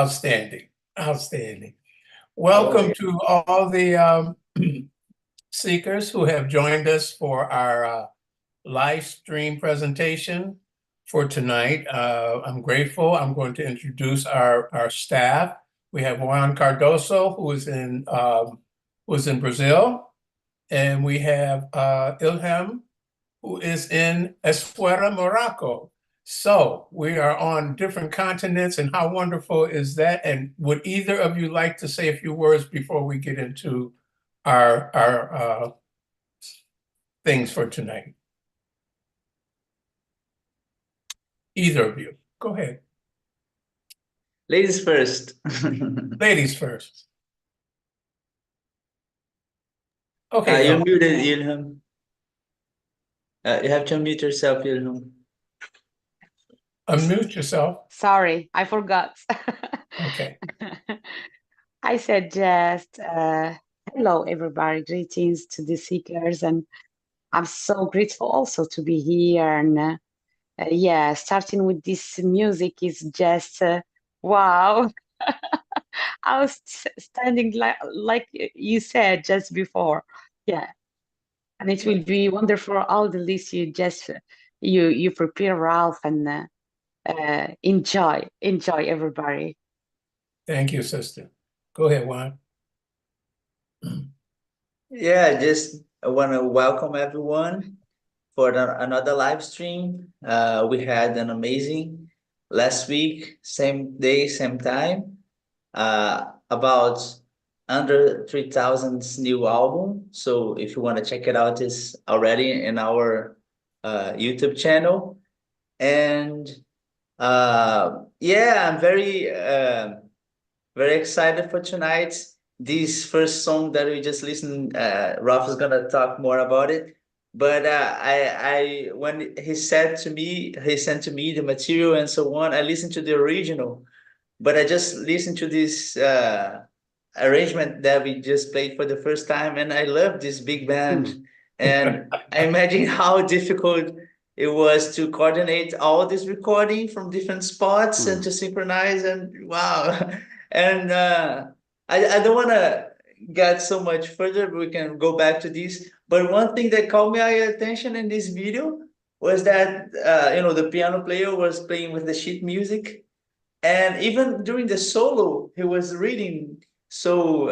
Outstanding. Outstanding. Oh, Welcome to all the seekers who have joined us for our live stream presentation for tonight. I'm grateful. I'm going to introduce our staff. We have Juan Cardoso, who is in Brazil, and we have Ilham, who is in Esfuera, Morocco. So we are on different continents, and how wonderful is that? And would either of you like to say a few words before we get into our things for tonight? Either of you, go ahead. ladies first. Ladies first. Okay, You're muted, Ilham. You have to unmute yourself, Ilham. Unmute yourself. Sorry, I forgot. Okay. I said just hello, everybody. Greetings to the seekers, and I'm so grateful also to be here. And yeah, starting with this music is just wow. I was standing like you said just before. Yeah, and it will be wonderful. All the list you just you prepare, Ralph, and enjoy everybody. Thank you, sister. Go ahead, Juan. Yeah, just I want to welcome everyone for another live stream. We had an amazing last week, same day, same time, about under 3,000's new album. So if you want to check it out, it's already in our YouTube channel. And yeah, I'm very excited for tonight. This first song that we just listened, Ralph is gonna talk more about it. But I when he said to me, he sent to me the material and so on. I listened to the original, but I just listened to this arrangement that we just played for the first time, and I love this big band. And I imagine how difficult it was to coordinate all this recording from different spots and to synchronize. And wow, and I don't want to get so much further, but we can go back to this. But one thing that caught my attention in this video was that the piano player was playing with the sheet music, and even during the solo he was reading. So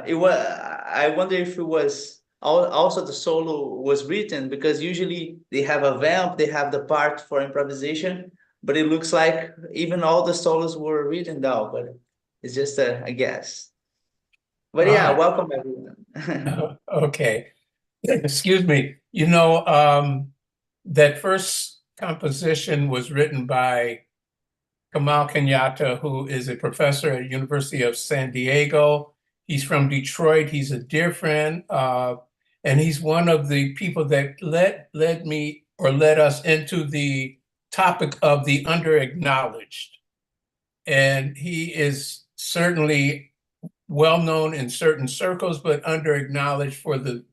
it was, I wonder if it was also the solo was written, because usually they have a vamp, they have the part for improvisation, but it looks like even all the solos were written down. But it's just a guess. But yeah, welcome everyone. Okay. Excuse me. That first composition was written by Kamal Kenyatta, who is a professor at University of San Diego. He's from Detroit. He's a dear friend, and he's one of the people that led us into the topic of the underacknowledged. And he is certainly well known in certain circles, but underacknowledged for the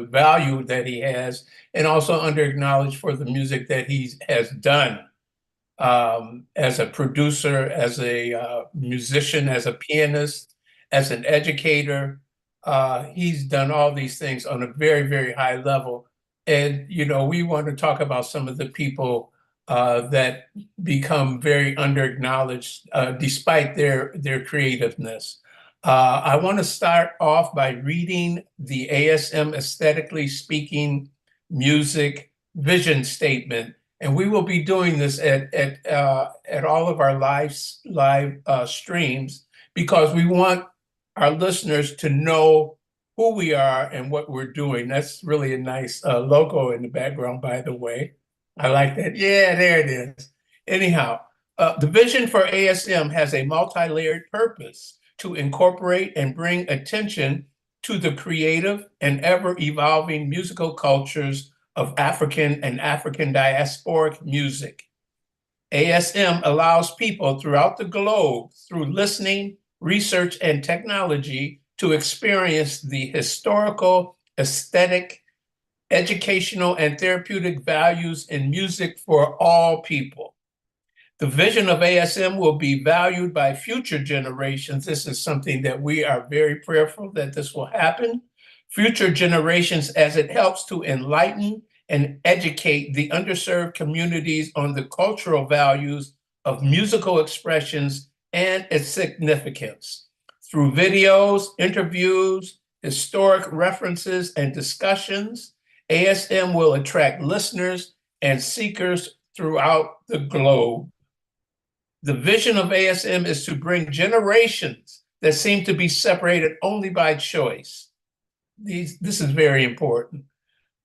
value that he has, and also underacknowledged for the music that he has done. As a producer, as a musician, as a pianist, as an educator. He's done all these things on a very, very high level. And, we want to talk about some of the people that become very underacknowledged despite their creativeness. I want to start off by reading the ASM Aesthetically Speaking Music Vision Statement. And we will be doing this at all of our live streams, because we want our listeners to know who we are and what we're doing. That's really a nice logo in the background, by the way. I like that. Yeah, there it is. Anyhow, the vision for ASM has a multi-layered purpose to incorporate and bring attention to the creative and ever-evolving musical cultures of African and African diasporic music. ASM allows people throughout the globe, through listening, research, and technology, to experience the historical, aesthetic, educational, and therapeutic values in music for all people. The vision of ASM will be valued by future generations. This is something that we are very prayerful that this will happen. Future generations, as it helps to enlighten and educate the underserved communities on the cultural values of musical expressions and its significance. Through videos, interviews, historic references, and discussions, ASM will attract listeners and seekers throughout the globe. The vision of ASM is to bring generations that seem to be separated only by choice. This is very important.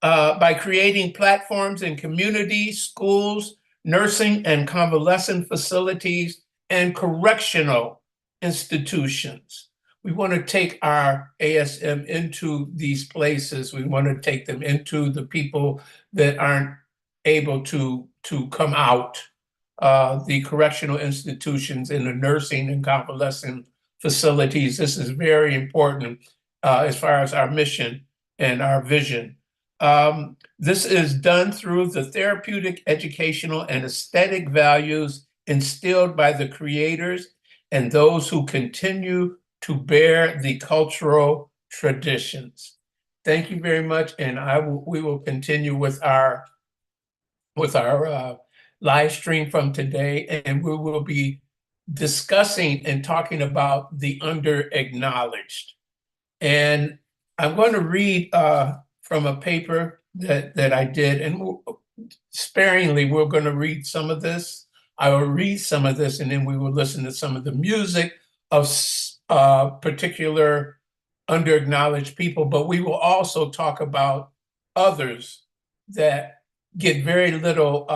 By creating platforms in communities, schools, nursing and convalescent facilities, and correctional institutions. We want to take our ASM into these places. We want to take them into the people that aren't able to come out, the correctional institutions and the nursing and convalescent facilities. This is very important as far as our mission and our vision. This is done through the therapeutic, educational, and aesthetic values instilled by the creators and those who continue to bear the cultural traditions. Thank you very much, and we will continue with our live stream from today, and we will be discussing and talking about the underacknowledged. And I'm going to read from a paper that I did, and sparingly, we're going to read some of this. I will read some of this, and then we will listen to some of the music of particular underacknowledged people, but we will also talk about others that get very little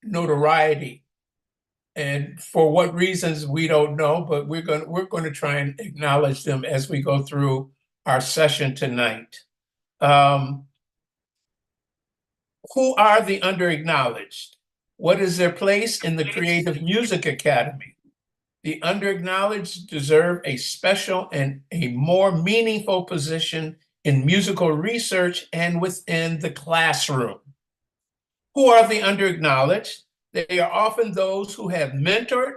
notoriety. And for what reasons, we don't know, but we're going to try and acknowledge them as we go through our session tonight. Who are the underacknowledged? What is their place in the Creative Music Academy? The underacknowledged deserve a special and a more meaningful position in musical research and within the classroom. Who are the underacknowledged? They are often those who have mentored,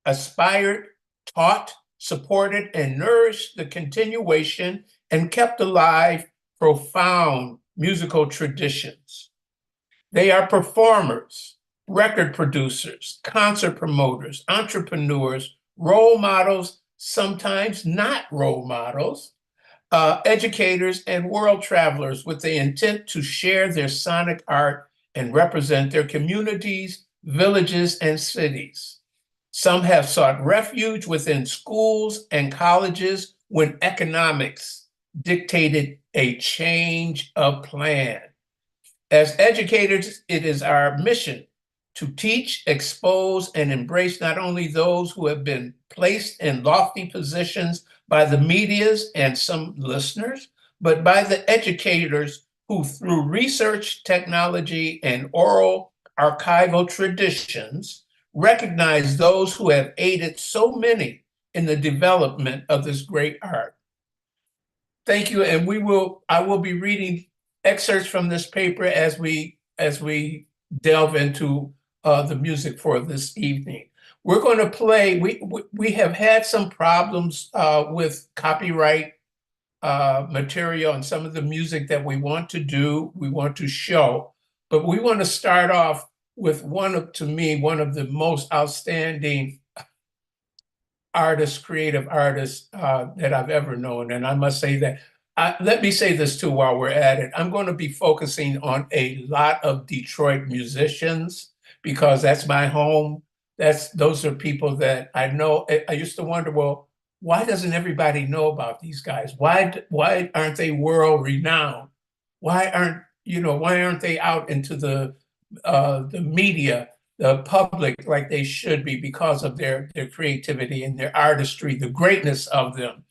aspired, taught, supported, and nourished the continuation and kept alive profound musical traditions. They are performers, record producers, concert promoters, entrepreneurs, role models, sometimes not role models, educators, and world travelers with the intent to share their sonic art and represent their communities, villages, and cities. Some have sought refuge within schools and colleges when economics dictated a change of plan. As educators, it is our mission to teach, expose, and embrace not only those who have been placed in lofty positions by the medias and some listeners, but by the educators who, through research, technology, and oral archival traditions, recognize those who have aided so many in the development of this great art. Thank you, and I will be reading excerpts from this paper as we delve into the music for this evening. We're going to play. We have had some problems with copyright material and some of the music that we want to show, but we want to start off with to me, one of the most outstanding creative artists that I've ever known. And I must say that, let me say this too while we're at it. I'm going to be focusing on a lot of Detroit musicians because that's my home. Those are people that I know. I used to wonder, well, why doesn't everybody know about these guys? Why aren't they world renowned? Why aren't they out into the media, the public, like they should be because of their creativity and their artistry, the greatness of them?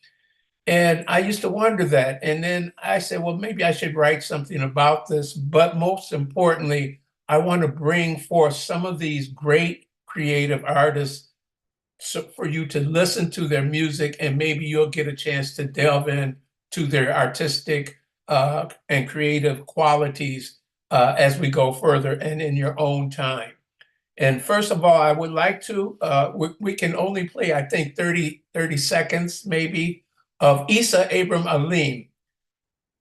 And I used to wonder that. And then I said, well, maybe I should write something about this. But most importantly, I want to bring forth some of these great creative artists for you to listen to their music, and maybe you'll get a chance to delve in to their artistic and creative qualities as we go further and in your own time. And first of all, I would like to, we can only play, I think, 30 seconds maybe of Isa Abram Alim,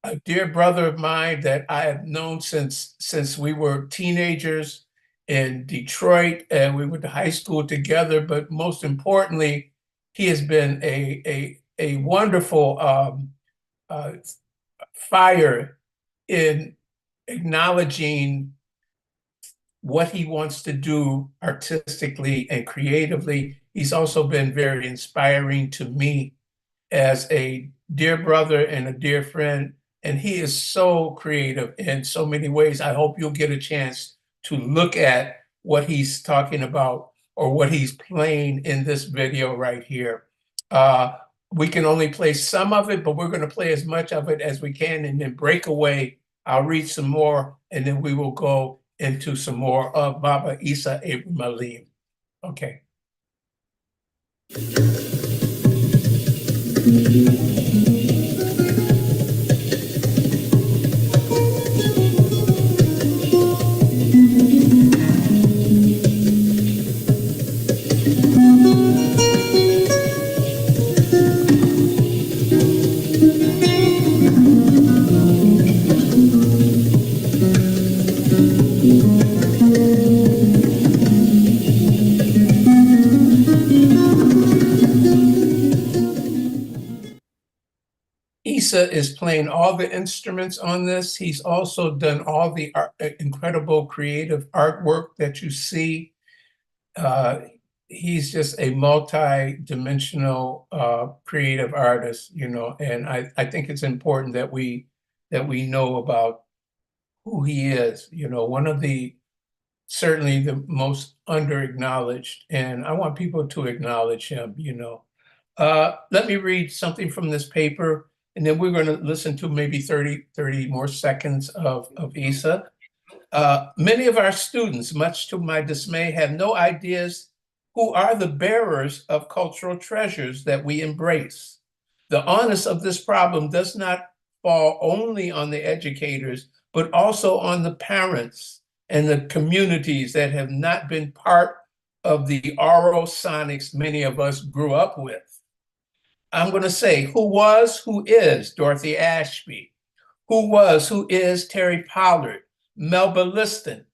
a dear brother of mine that I have known since we were teenagers in Detroit, and we went to high school together. But most importantly, he has been a wonderful uh, fire in acknowledging what he wants to do artistically and creatively. He's also been very inspiring to me as a dear brother and a dear friend. And he is so creative in so many ways. I hope you'll get a chance to look at what he's talking about or what he's playing in this video right here. We can only play some of it, but we're going to play as much of it as we can and then break away. I'll read some more and then we will go into some more of Baba Isa Abram Alim. Okay. Isa is playing all the instruments on this. He's also done all the incredible creative artwork that you see. He's just a multi-dimensional creative artist, you know, and I think it's important that we know about who he is, you know, one of the certainly the most under-acknowledged, and I want people to acknowledge him, you know. Let me read something from this paper, and then we're going to listen to maybe 30 more seconds of Isa. Many of our students, much to my dismay, have no ideas who are the bearers of cultural treasures that we embrace. The onus of this problem does not fall only on the educators, but also on the parents and the communities that have not been part of the oral sonics many of us grew up with. I'm going to say who was, who is Dorothy Ashby, who is Terry Pollard, Melba Liston,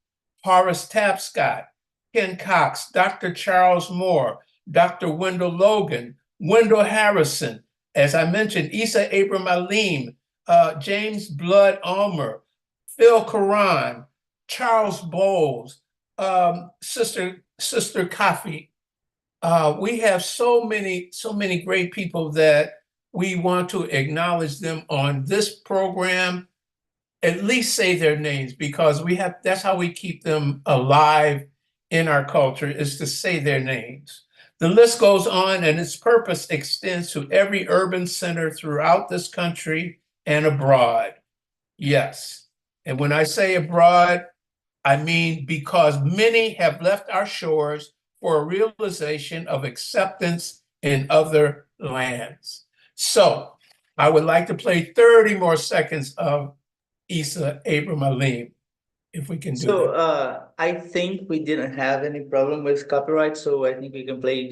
Horace Tapscott, Ken Cox, Dr. Charles Moore, Dr. Wendell Logan, Wendell Harrison, as I mentioned, Isa Abram Alim, James Blood Ulmer, Phil Karan, Charles Bowles, Sister Coffey. We have so many great people that we want to acknowledge them on this program, at least say their names, because that's how we keep them alive in our culture, is to say their names. The list goes on, and its purpose extends to every urban center throughout this country and abroad. Yes. And when I say abroad, I mean because many have left our shores for a realization of acceptance in other lands. So I would like to play 30 more seconds of Isa Abram Alim, if we can do So that. I think we didn't have any problem with copyright, so I think we can play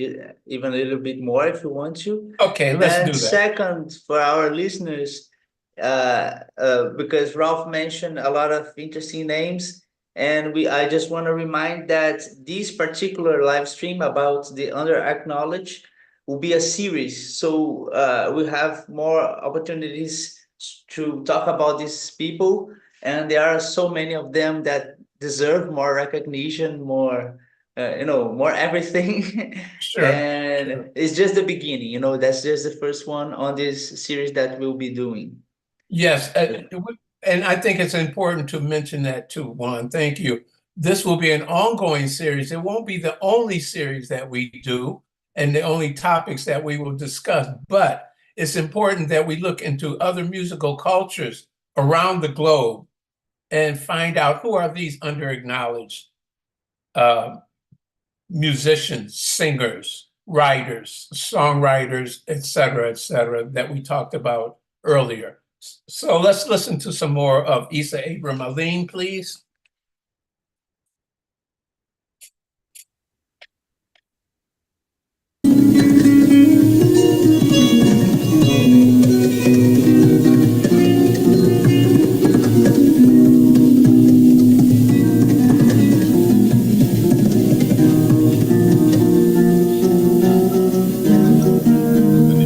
even a little bit more if you want to. Okay, let's And do that. second, for our listeners, because Ralph mentioned a lot of interesting names, and I just want to remind that this particular live stream about the Underacknowledged will be a series. So we have more opportunities to talk about these people, and there are so many of them that deserve more recognition, more more everything. Sure. And it's just the beginning, that's just the first one on this series that we'll be doing. Yes, and I think it's important to mention that too, Juan. Thank you. This will be an ongoing series. It won't be the only series that we do and the only topics that we will discuss, but it's important that we look into other musical cultures around the globe and find out who are these under-acknowledged musicians, singers, writers, songwriters, et cetera, that we talked about earlier. So let's listen to some more of Isa Abram Alim, please.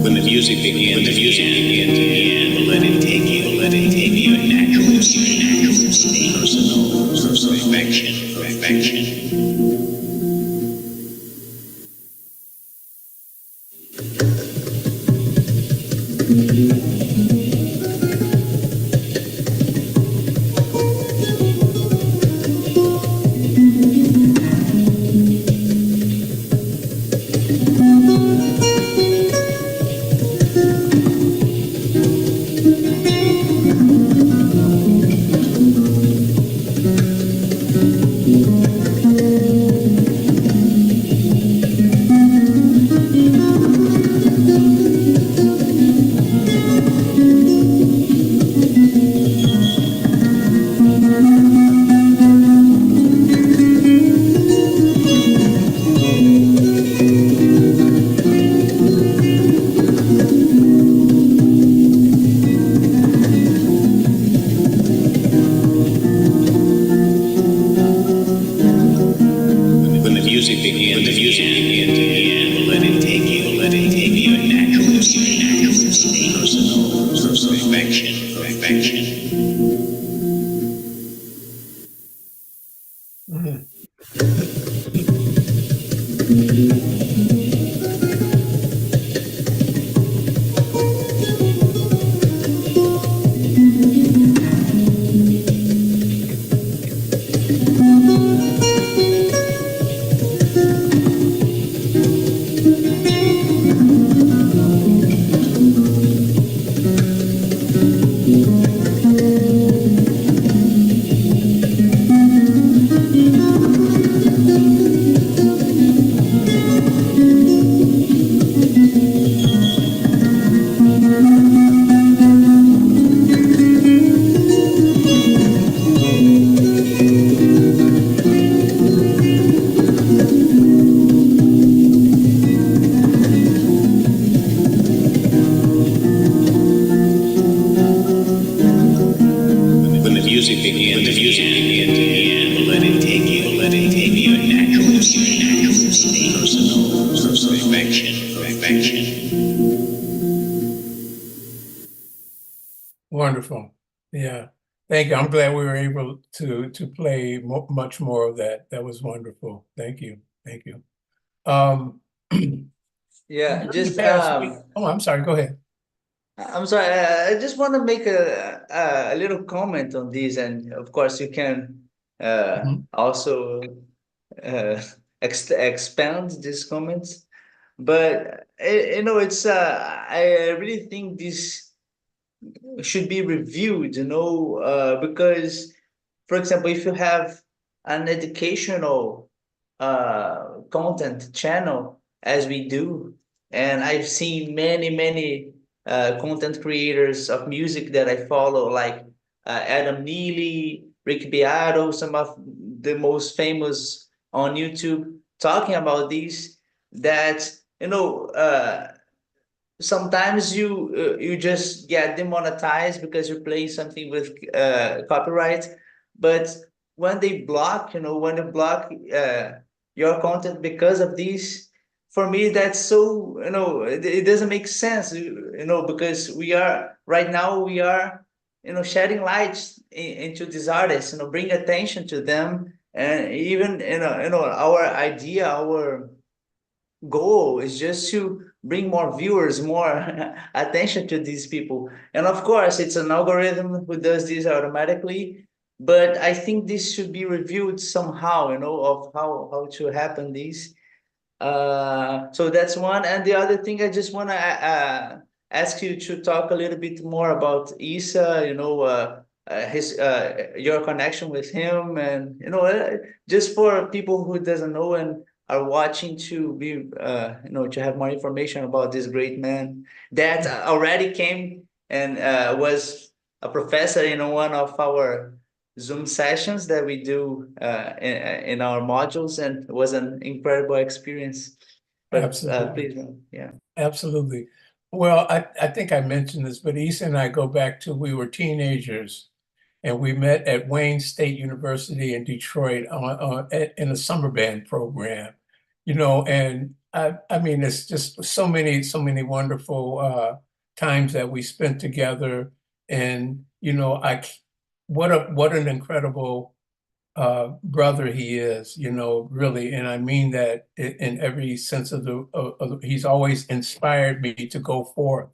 When the music begins, let it take you, a natural state, personal, perfection. When the music begins, let it take you, a natural state, personal, perfection. Mhm. When the music begins, let it take you, a natural state, personal, perfection. Wonderful. Yeah. Thank you. I'm glad we were able to play much more of that. That was wonderful. Thank you. Thank you. Yeah, During the just past week, oh, I'm sorry. Go ahead. I'm sorry. I just want to make a little comment on this, and of course, you can Mhm. also uh, expand these comments. But it's I really think this should be reviewed. Because, for example, if you have an educational content channel as we do, and I've seen many content creators of music that I follow, like Adam Neely, Rick Beato, some of the most famous on YouTube, talking about these. That sometimes you just get demonetized because you're playing something with copyright. But when they block, when they block your content because of this, for me that's so, it doesn't make sense, because right now we are shedding lights into these artists, bring attention to them. And even our idea, our goal is just to bring more viewers, more attention to these people. And of course, it's an algorithm who does this automatically. But I think this should be reviewed somehow, of how to happen this. So that's one. And the other thing, I just want to ask you to talk a little bit more about Isa, his your connection with him, and just for people who doesn't know and are watching, to be to have more information about this great man that already came and was a professor in one of our Zoom sessions that we do in our modules, and it was an incredible experience. But Absolutely. please, yeah. Absolutely. Well, I think I mentioned this, but Issa and I go back to we were teenagers and we met at Wayne State University in Detroit in a summer band program, and I mean, it's just so many wonderful times that we spent together. And, what an incredible brother he is, really. And I mean that in every sense he's always inspired me to go forth.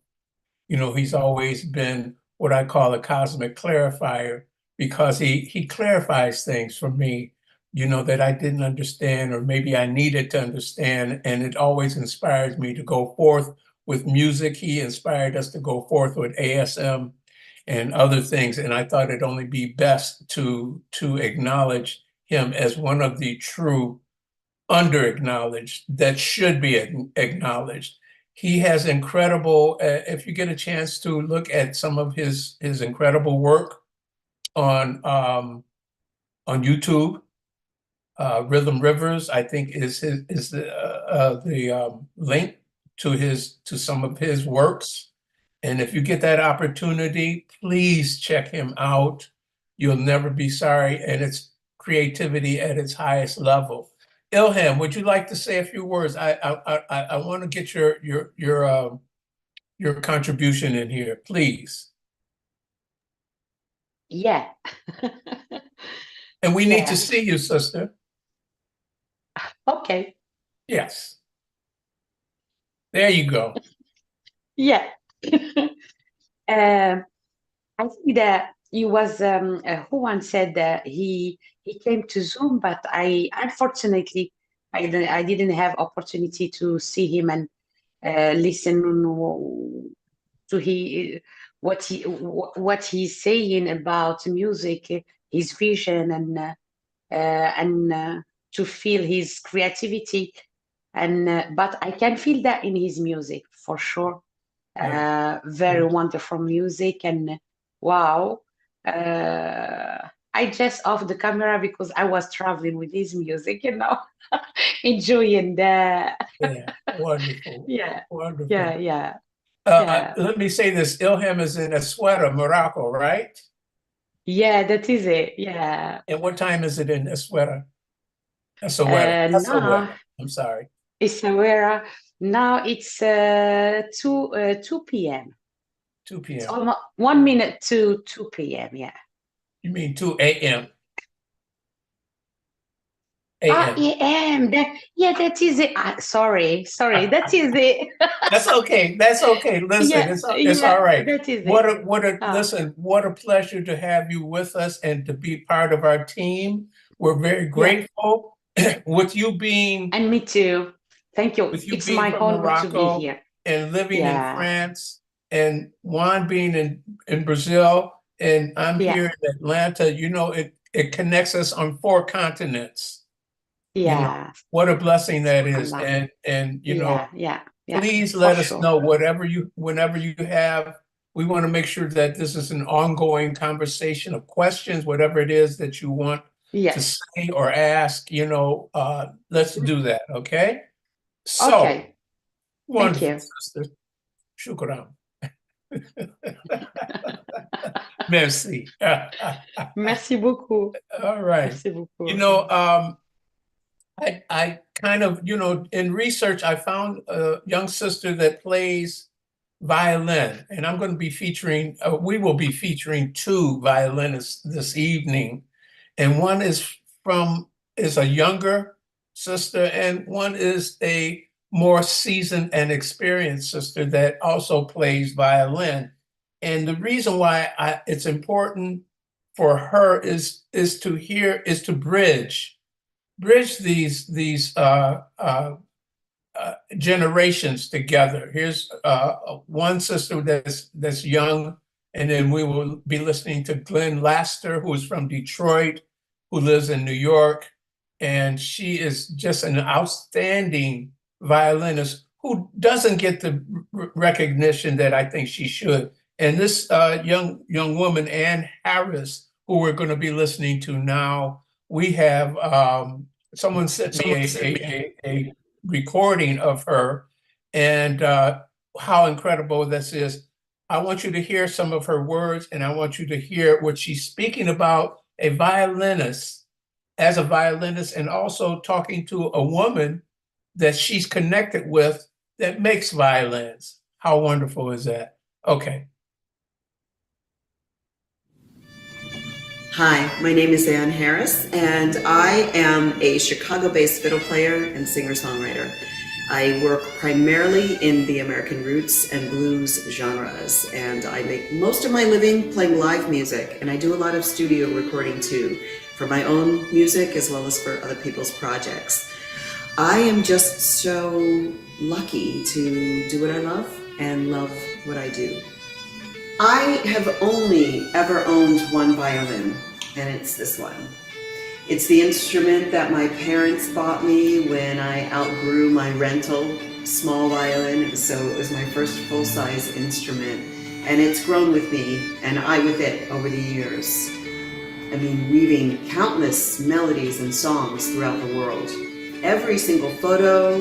He's always been what I call a cosmic clarifier because he clarifies things for me, that I didn't understand or maybe I needed to understand. And it always inspires me to go forth with music. He inspired us to go forth with ASM and other things. And I thought it'd only be best to acknowledge him as one of the true underacknowledged that should be acknowledged. He has incredible, if you get a chance to look at some of his incredible work on YouTube, Rhythm Rivers, I think is the link to some of his works. And if you get that opportunity, please check him out. You'll never be sorry, and it's creativity at its highest level. Ilham, would you like to say a few words? I want to get your contribution in here, please. Yeah. And we need to Yeah. see you, sister. Okay. Yes. There you go. Yeah. I think that he was who once said that he came to Zoom, but I unfortunately I didn't have opportunity to see him and listen to what he's saying about music, his vision, and to feel his creativity. And but I can feel that in his music for sure. Very wonderful music, and wow. I just off the camera because I was traveling with his music, enjoying that. Yeah, wonderful. Yeah, Wonderful. yeah. Yeah. Let me say this. Ilham is in Essaouira, Morocco, right? Yeah, that is it. Yeah. And what time is it in Essaouira? Essaouira. Now I'm sorry. Essaouira. Now it's 2 p.m. 2 It's p.m. almost 1 minute to 2 p.m. Yeah. You mean 2 a.m. A.m. That is it. Sorry. That is it. That's okay. That's okay. Listen, Yeah, it's all right. that is it. Listen, what a pleasure to have you with us and to be part of our team. We're very grateful with you being And me too. Thank you. with you It's being my from honor to be Morocco here. and living in Yeah. France, and Juan being in Brazil, and I'm Yeah. here in Atlanta. It connects us on 4 continents. Yeah. What a blessing that is. Allah. And Yeah. please For let us sure. know whenever you have. We want to make sure that this is an ongoing conversation of questions, whatever it is that you want to Yes. say or ask, let's do that, okay? So, Okay. Thank wonderful, you. sister. Shukran. Merci. Merci beaucoup. All right. Merci beaucoup. I kind of, in research, I found a young sister that plays violin, and I'm going to be we will be featuring 2 violinists this evening. And one is a younger sister, and one is a more seasoned and experienced sister that also plays violin. And the reason why it's important for her is to bridge these generations together. Here's one sister that's young, and then we will be listening to Glenn Laster, who is from Detroit, who lives in New York, and she is just an outstanding violinist who doesn't get the recognition that I think she should. And this young woman, Ann Harris, who we're going to be listening to now, we have someone sent me a recording of her, and how incredible this is. I want you to hear some of her words, and I want you to hear what she's speaking about a violinist, as a violinist, and also talking to a woman that she's connected with that makes violins. How wonderful is that? Okay. Hi, my name is Ann Harris, and I am a Chicago-based fiddle player and singer-songwriter. I work primarily in the American roots and blues genres, and I make most of my living playing live music, and I do a lot of studio recording too, for my own music as well as for other people's projects. I am just so lucky to do what I love and love what I do. I have only ever owned one violin, and it's this one. It's the instrument that my parents bought me when I outgrew my rental small violin, so it was my first full-size instrument, and it's grown with me, and I with it over the years. I mean, weaving countless melodies and songs throughout the world. Every single photo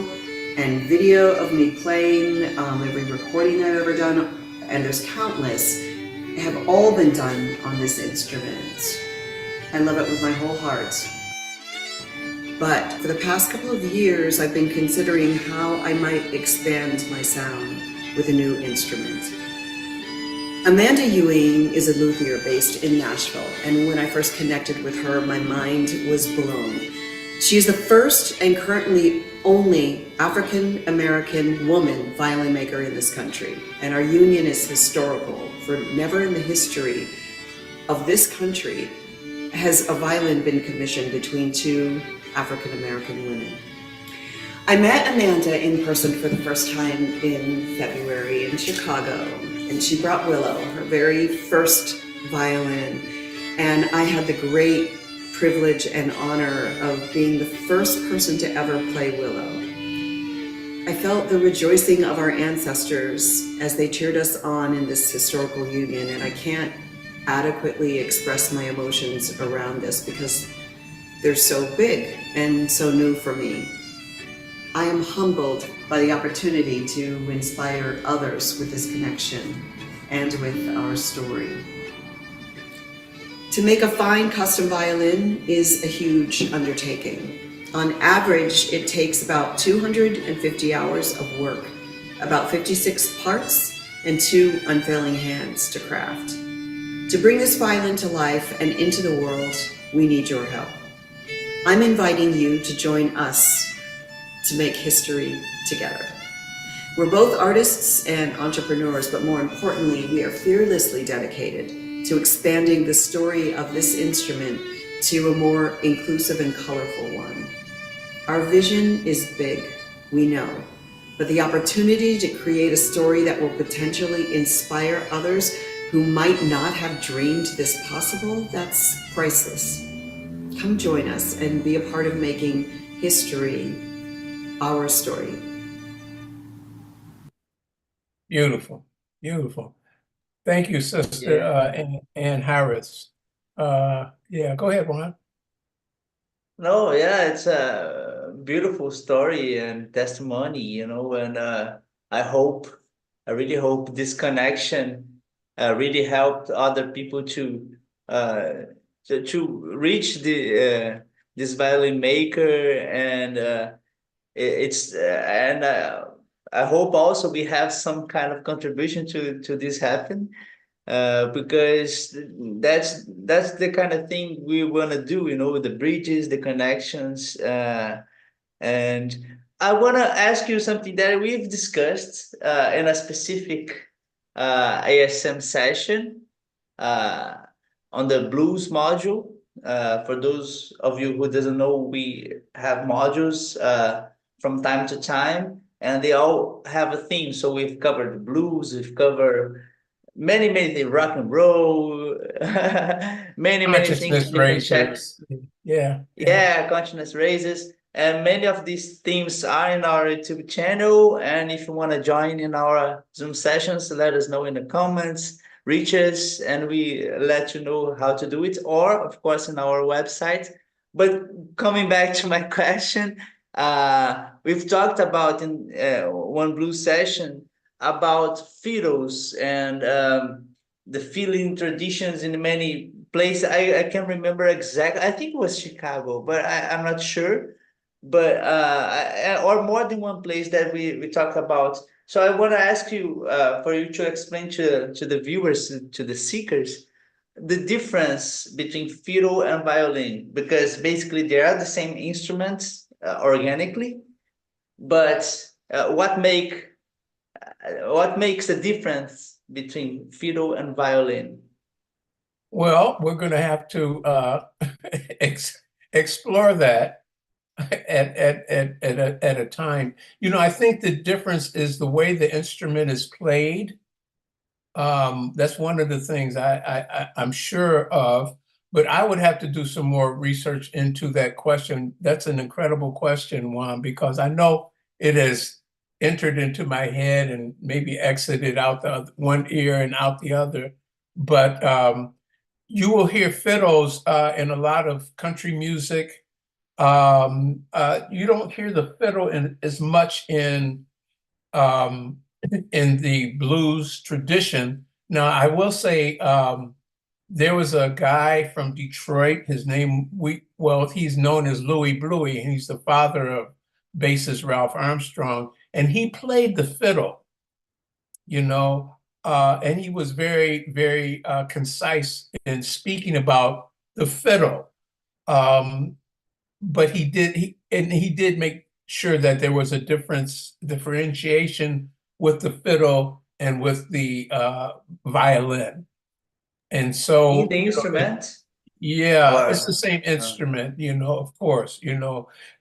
and video of me playing, every recording I've ever done, and there's countless, have all been done on this instrument. I love it with my whole heart. But for the past couple of years, I've been considering how I might expand my sound with a new instrument. Amanda Ewing is a luthier based in Nashville, and when I first connected with her, my mind was blown. She is the first and currently only African-American woman violin maker in this country, and our union is historical, for never in the history of this country has a violin been commissioned between two African-American women. I met Amanda in person for the first time in February in Chicago, and she brought Willow, her very first violin, and I had the great privilege and honor of being the first person to ever play Willow. I felt the rejoicing of our ancestors as they cheered us on in this historical union, and I can't adequately express my emotions around this because they're so big and so new for me. I am humbled by the opportunity to inspire others with this connection and with our story. To make a fine custom violin is a huge undertaking. On average, it takes about 250 hours of work, about 56 parts, and 2 unfailing hands to craft. To bring this violin to life and into the world, we need your help. I'm inviting you to join us to make history together. We're both artists and entrepreneurs, but more importantly, we are fearlessly dedicated to expanding the story of this instrument to a more inclusive and colorful one. Our vision is big, we know, but the opportunity to create a story that will potentially inspire others who might not have dreamed this possible, that's priceless. Come join us and be a part of making history our story. Beautiful, beautiful. Thank you, Sister Ann Harris. Yeah, go ahead, Ron. No, yeah, it's a beautiful story and testimony, you know, and I really hope this connection really helped other people uh, to reach this violin maker, and it's and I hope also we have some kind of contribution to this happen, because that's the kind of thing we want to do, you know, the bridges, the connections, and I want to ask you something that we've discussed in a specific ASM session uh, on the blues module. For those of you who doesn't know, we have modules from time to time, and they all have a theme. So we've covered blues, we've covered many things, rock and roll, many things, Consciousness different chapters. raisers. Yeah. Yeah, consciousness raises. And many of these themes are in our YouTube channel. And if you want to join in our Zoom sessions, let us know in the comments, reach us, and we let you know how to do it, or of course in our website. But coming back to my question, We've talked about in one blues session about fiddles and the fiddling traditions in many places. I can't remember exactly. I think it was Chicago, but I'm not sure. But or more than one place that we talk about. So I want to ask you for you to explain to the viewers, to the seekers, the difference between fiddle and violin, because basically they are the same instruments organically, but what makes the difference between fiddle and violin? Well, we're going to have to explore that at a time. I think the difference is the way the instrument is played. That's one of the things I'm sure of, but I would have to do some more research into that question. That's an incredible question, Juan, because I know it has entered into my head and maybe exited out the one ear and out the other. But you will hear fiddles in a lot of country music. You don't hear the fiddle as much in the blues tradition. Now, I will say there was a guy from Detroit. His name, he's known as Louie Bluey, and he's the father of bassist Ralph Armstrong, and he played the fiddle, and he was very, very concise in speaking about the fiddle. But he did make sure that there was a differentiation with the fiddle and with the violin. And so, In the instrument? yeah, Or it's the same instrument, of course, you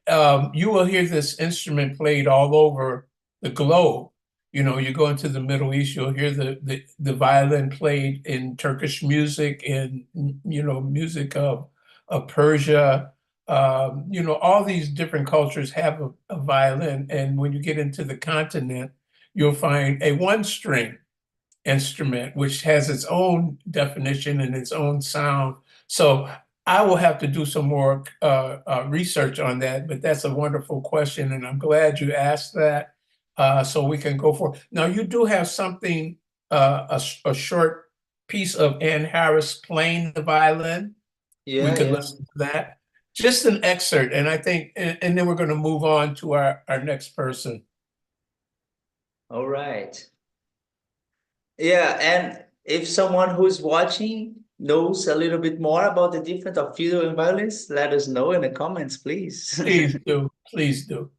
will hear this instrument played all over the globe. You go into the Middle East, you'll hear the violin played in Turkish music, in music of Persia. All these different cultures have a violin, and when you get into the continent, you'll find a one-string instrument, which has its own definition and its own sound. So I will have to do some more research on that, but that's a wonderful question, and I'm glad you asked that, so we can go for. Now, you do have something, a short piece of Ann Harris playing the violin. We could listen to that. Just an excerpt, and I think, and then we're going to move on to our next person. All right. Yeah, and if someone who's watching knows a little bit more about the difference of fiddle and violins, let us know in the comments, please. Please do. Please do.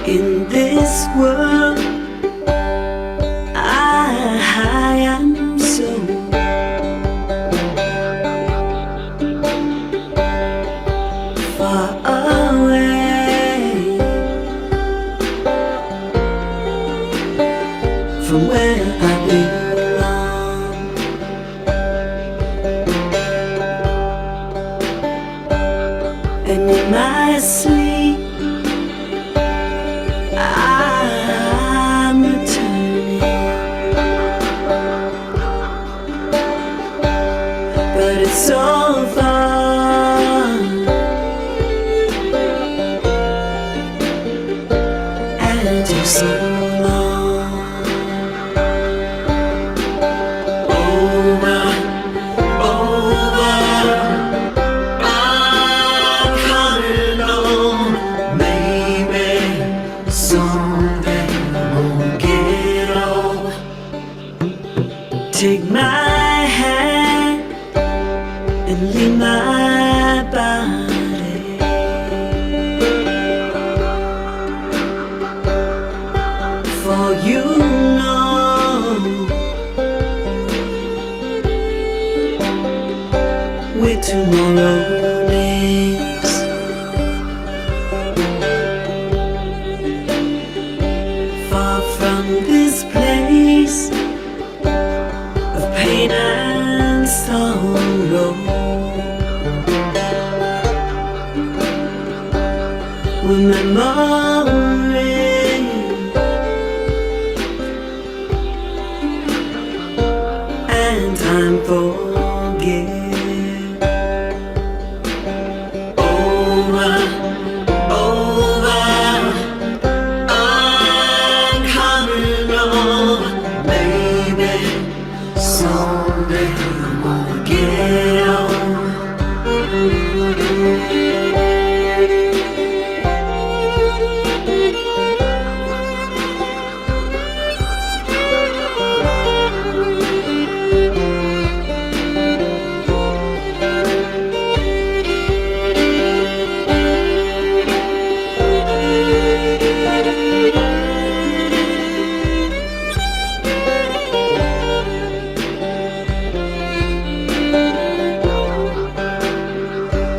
In this world, I am so far away from where I belong. And in my sleep, I'm returning, but it's so far, and it takes so long. Over, I'm coming home. Maybe someday won't get old. Take my hand and lead my body memory, and time forget. Over, I'm coming over, baby. Someday I'm gonna get on.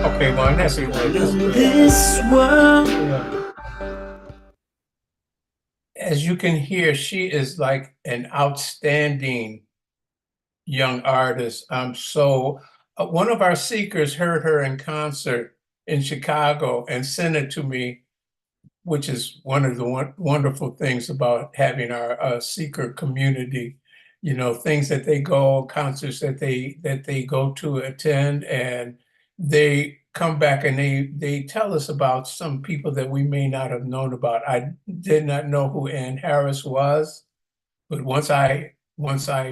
Okay, well, that's it. In this world, As you can hear, she is like an outstanding young artist. One of our seekers heard her in concert in Chicago and sent it to me, which is one of the wonderful things about having our seeker community. You know, things that they go, concerts that they go to attend, and they come back and they tell us about some people that we may not have known about. I did not know who Ann Harris was, but once I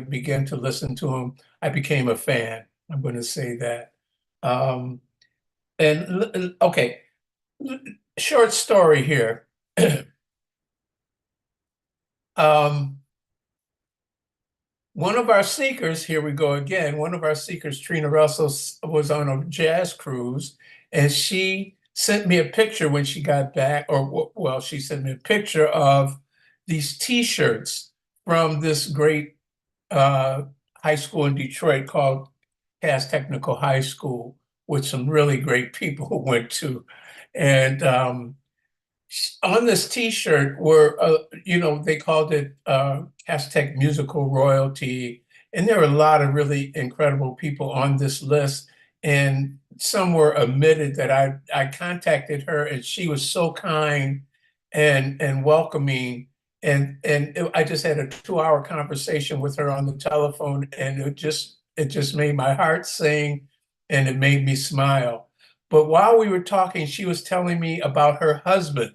began to listen to him, I became a fan. I'm going to say that. Um, okay, short story here. One of our seekers, here we go again, one of our seekers, Trina Russell, was on a jazz cruise, and she sent me a picture when she got back, or well, she sent me a picture of these T-shirts from this great high school in Detroit called Cass Technical High School, with some really great people who went to. And on this T-shirt were, they called it Aztec Musical Royalty, and there were a lot of really incredible people on this list. And some were omitted that I contacted her, and she was so kind and welcoming. I just had a 2-hour conversation with her on the telephone, and it just made my heart sing, and it made me smile. But while we were talking, she was telling me about her husband.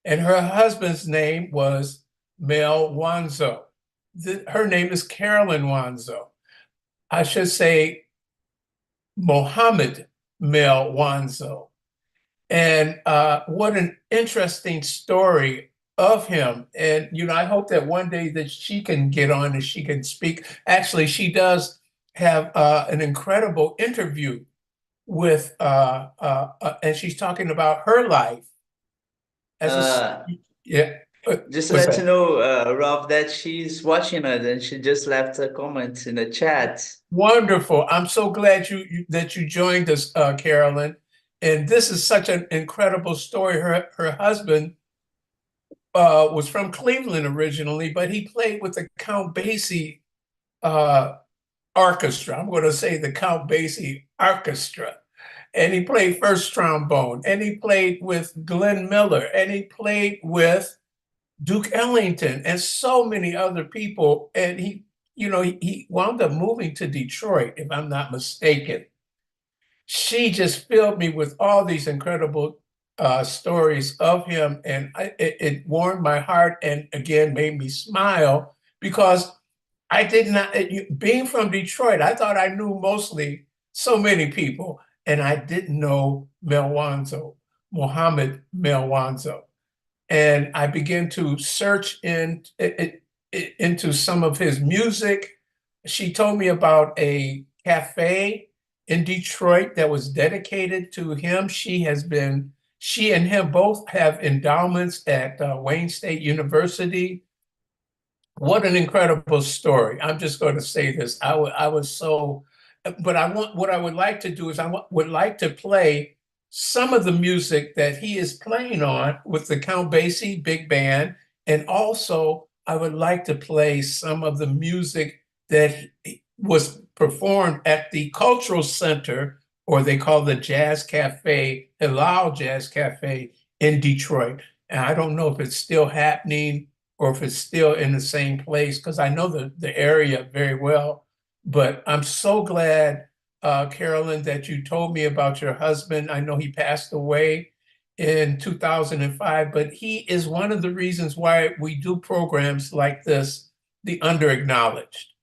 And her husband's name was Mel Wanzo. Her name is Carolyn Wanzo. I should say Mohammed Mel Wanzo. And what an interesting story of him. And, I hope that one day that she can get on and she can speak. Actually, she does have an incredible interview with, and she's talking about her life as Uh, yeah. just to What's let that? you know, Rob, that she's watching us and she just left a comment in the chat. Wonderful. I'm so glad that you joined us, Carolyn. And this is such an incredible story. Her husband was from Cleveland originally, but he played with the Count Basie orchestra. I'm going to say the Count Basie orchestra. And he played first trombone, and he played with Glenn Miller, and he played with Duke Ellington and so many other people. And he wound up moving to Detroit, if I'm not mistaken. She just filled me with all these incredible stories of him, and it warmed my heart and again made me smile because I did not, being from Detroit, I thought I knew mostly so many people, and I didn't know Mel Wanzo, Mohammed Mel Wanzo. And I began to search into some of his music. She told me about a cafe in Detroit that was dedicated to him. She and him both have endowments at Wayne State University. What an incredible story. I'm just going to say this. I was so, but what I would like to do is would like to play some of the music that he is playing on with the Count Basie Big Band. And also, I would like to play some of the music that was performed at the Cultural Center, or they call the Jazz Cafe, Hilal Jazz Cafe in Detroit. And I don't know if it's still happening or if it's still in the same place, because I know the area very well. But I'm so glad, Carolyn, that you told me about your husband. I know he passed away in 2005, but he is one of the reasons why we do programs like this, the Underacknowledged,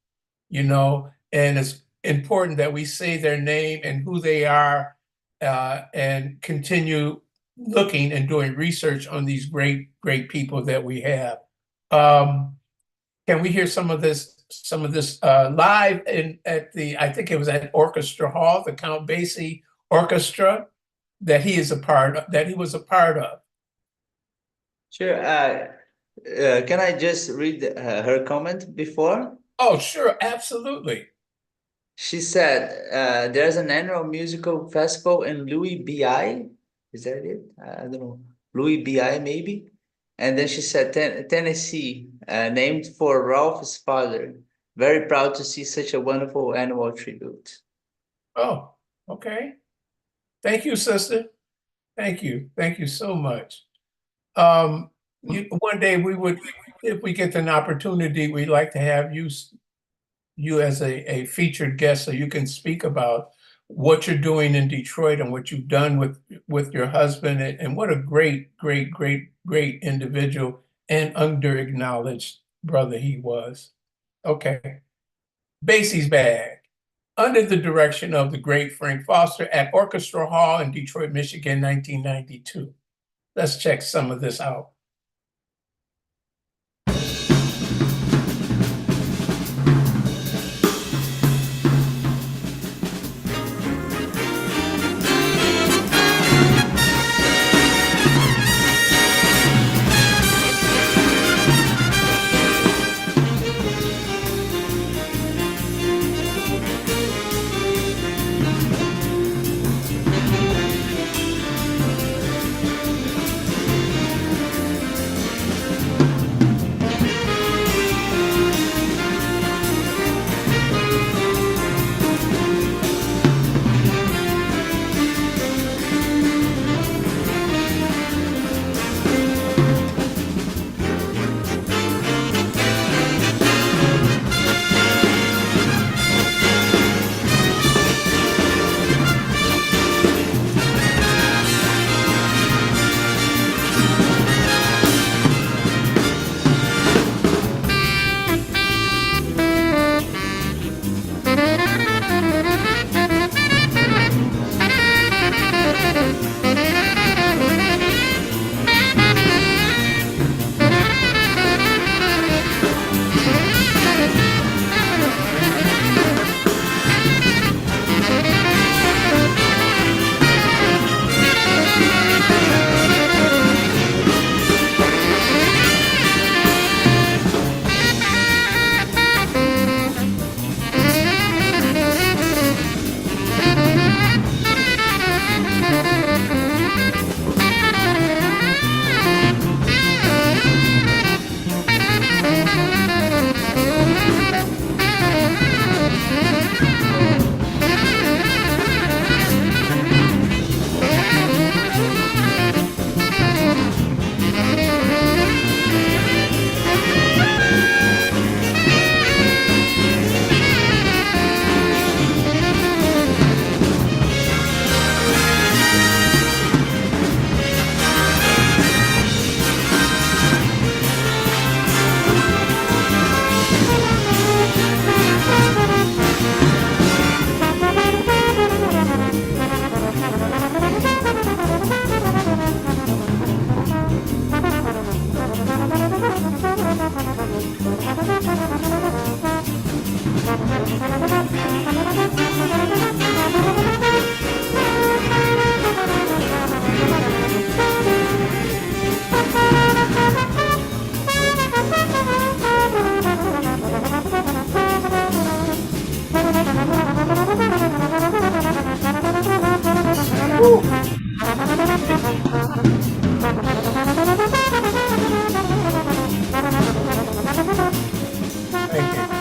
and it's important that we say their name and who they are, and continue looking and doing research on these great, great people that we have. Can we hear some of this live I think it was at Orchestra Hall, the Count Basie Orchestra that he was a part of. Sure. Can I just read her comment before? Oh, sure, absolutely. She said, there's an annual musical festival in Louis BI. Is that it? I don't know. Louis BI, maybe. And then she said, Tennessee, named for Ralph's father. Very proud to see such a wonderful annual tribute. Oh, okay. Thank you, sister. Thank you. Thank you so much. One day if we get an opportunity, we'd like to have you as a featured guest so you can speak about what you're doing in Detroit and what you've done with your husband, and what a great, great, great, great individual and underacknowledged brother he was. Okay. Basie's Bag, under the direction of the great Frank Foster at Orchestra Hall in Detroit, Michigan, 1992. Let's check some of this out.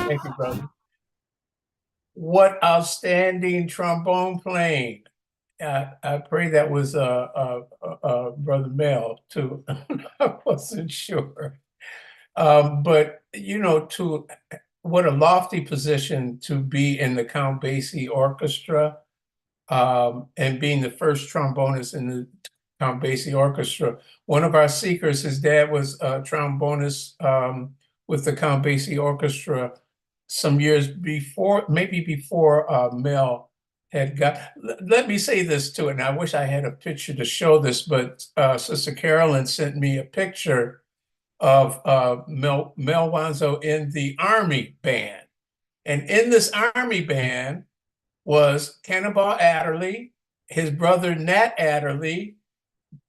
Thank you, brother. What outstanding trombone playing. I pray that was Brother Mel too. I wasn't sure. But you know, to what a lofty position to be in the Count Basie Orchestra, and being the first trombonist in the Count Basie Orchestra. One of our seekers, his dad was a trombonist with the Count Basie Orchestra some years before, maybe before Mel had got. Let me say this too, and I wish I had a picture to show this, but Sister Carolyn sent me a picture of Mel Wanzo in the Army band. And in this Army band was Cannonball Adderley, his brother Nat Adderley,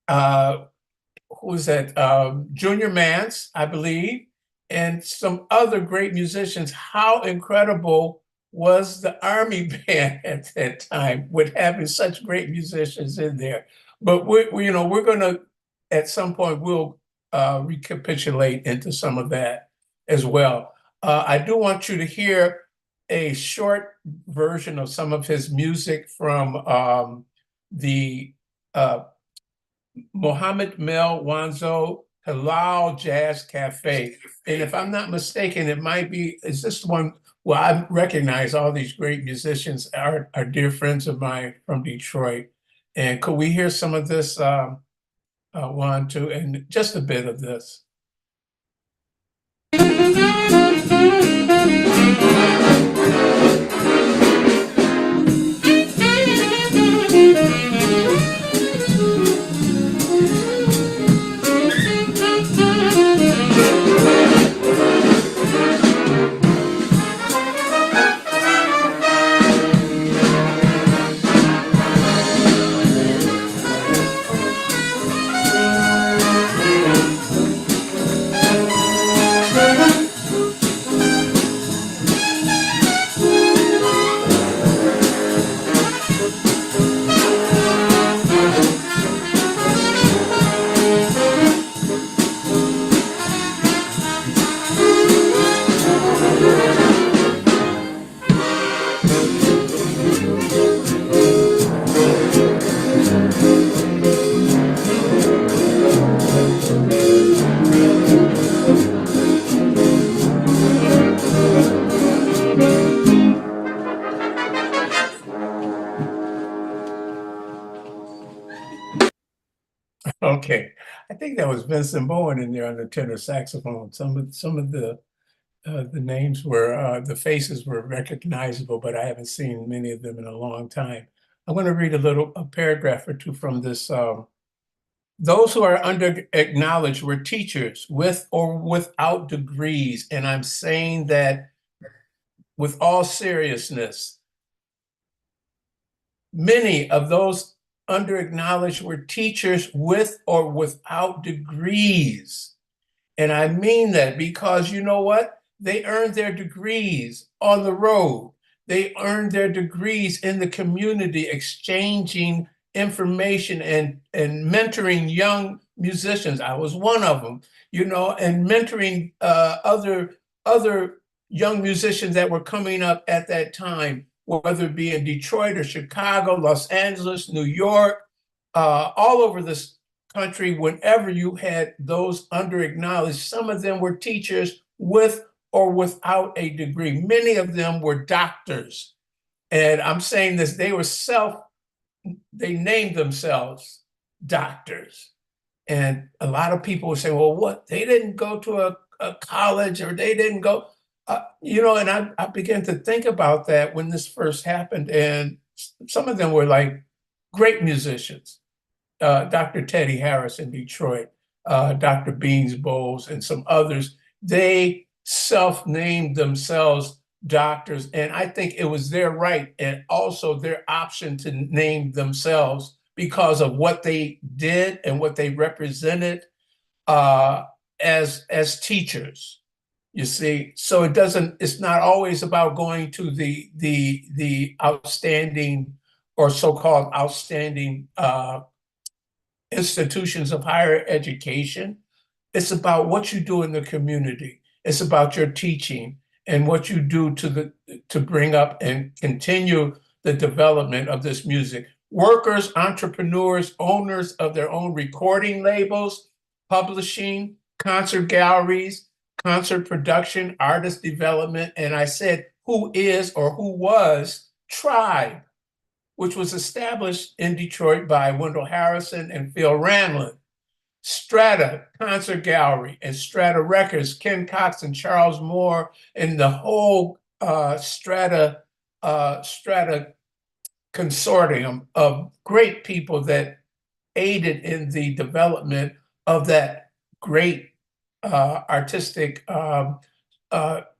who was that? Junior Mance, I believe, and some other great musicians. How incredible was the Army band at that time with having such great musicians in there? But we're going to, at some point, we'll recapitulate into some of that as well. I do want you to hear a short version of some of his music from the Mohammed Mel Wanzo Halal Jazz Cafe. And if I'm not mistaken, it might be, is this one? Well, I recognize all these great musicians are dear friends of mine from Detroit. And could we hear some of this, one, two, and just a bit of this? Okay, I think that was Vincent Bowen in there on the tenor saxophone. Some of the names were the faces were recognizable, but I haven't seen many of them in a long time. I'm going to read a paragraph or two from this. Those who are under acknowledged were teachers with or without degrees, and I'm saying that with all seriousness. Many of those under acknowledged were teachers with or without degrees. And I mean that because you know what? They earned their degrees on the road. They earned their degrees in the community, exchanging information and mentoring young musicians. I was one of them, and mentoring other young musicians that were coming up at that time, whether it be in Detroit or Chicago, Los Angeles, New York, all over this country. Whenever you had those under acknowledged, some of them were teachers with or without a degree. Many of them were doctors. And I'm saying this, they named themselves doctors. And a lot of people would say, well, what? They didn't go to a college, or they didn't go, and I began to think about that when this first happened. And some of them were like great musicians. Dr. Teddy Harris in Detroit, Dr. Beans Bowles, and some others, they self-named themselves doctors. And I think it was their right and also their option to name themselves because of what they did and what they represented as teachers. You see, so it's not always about going to the outstanding or so-called outstanding institutions of higher education. It's about what you do in the community. It's about your teaching and what you do to bring up and continue the development of this music. workers, entrepreneurs, owners of their own recording labels, publishing, concert galleries, concert production, artist development. And I said, who is or who was Tribe, which was established in Detroit by Wendell Harrison and Phil Ranlin. Strata Concert Gallery and Strata Records, Ken Cox and Charles Moore, and the whole Strata consortium of great people that aided in the development of that great artistic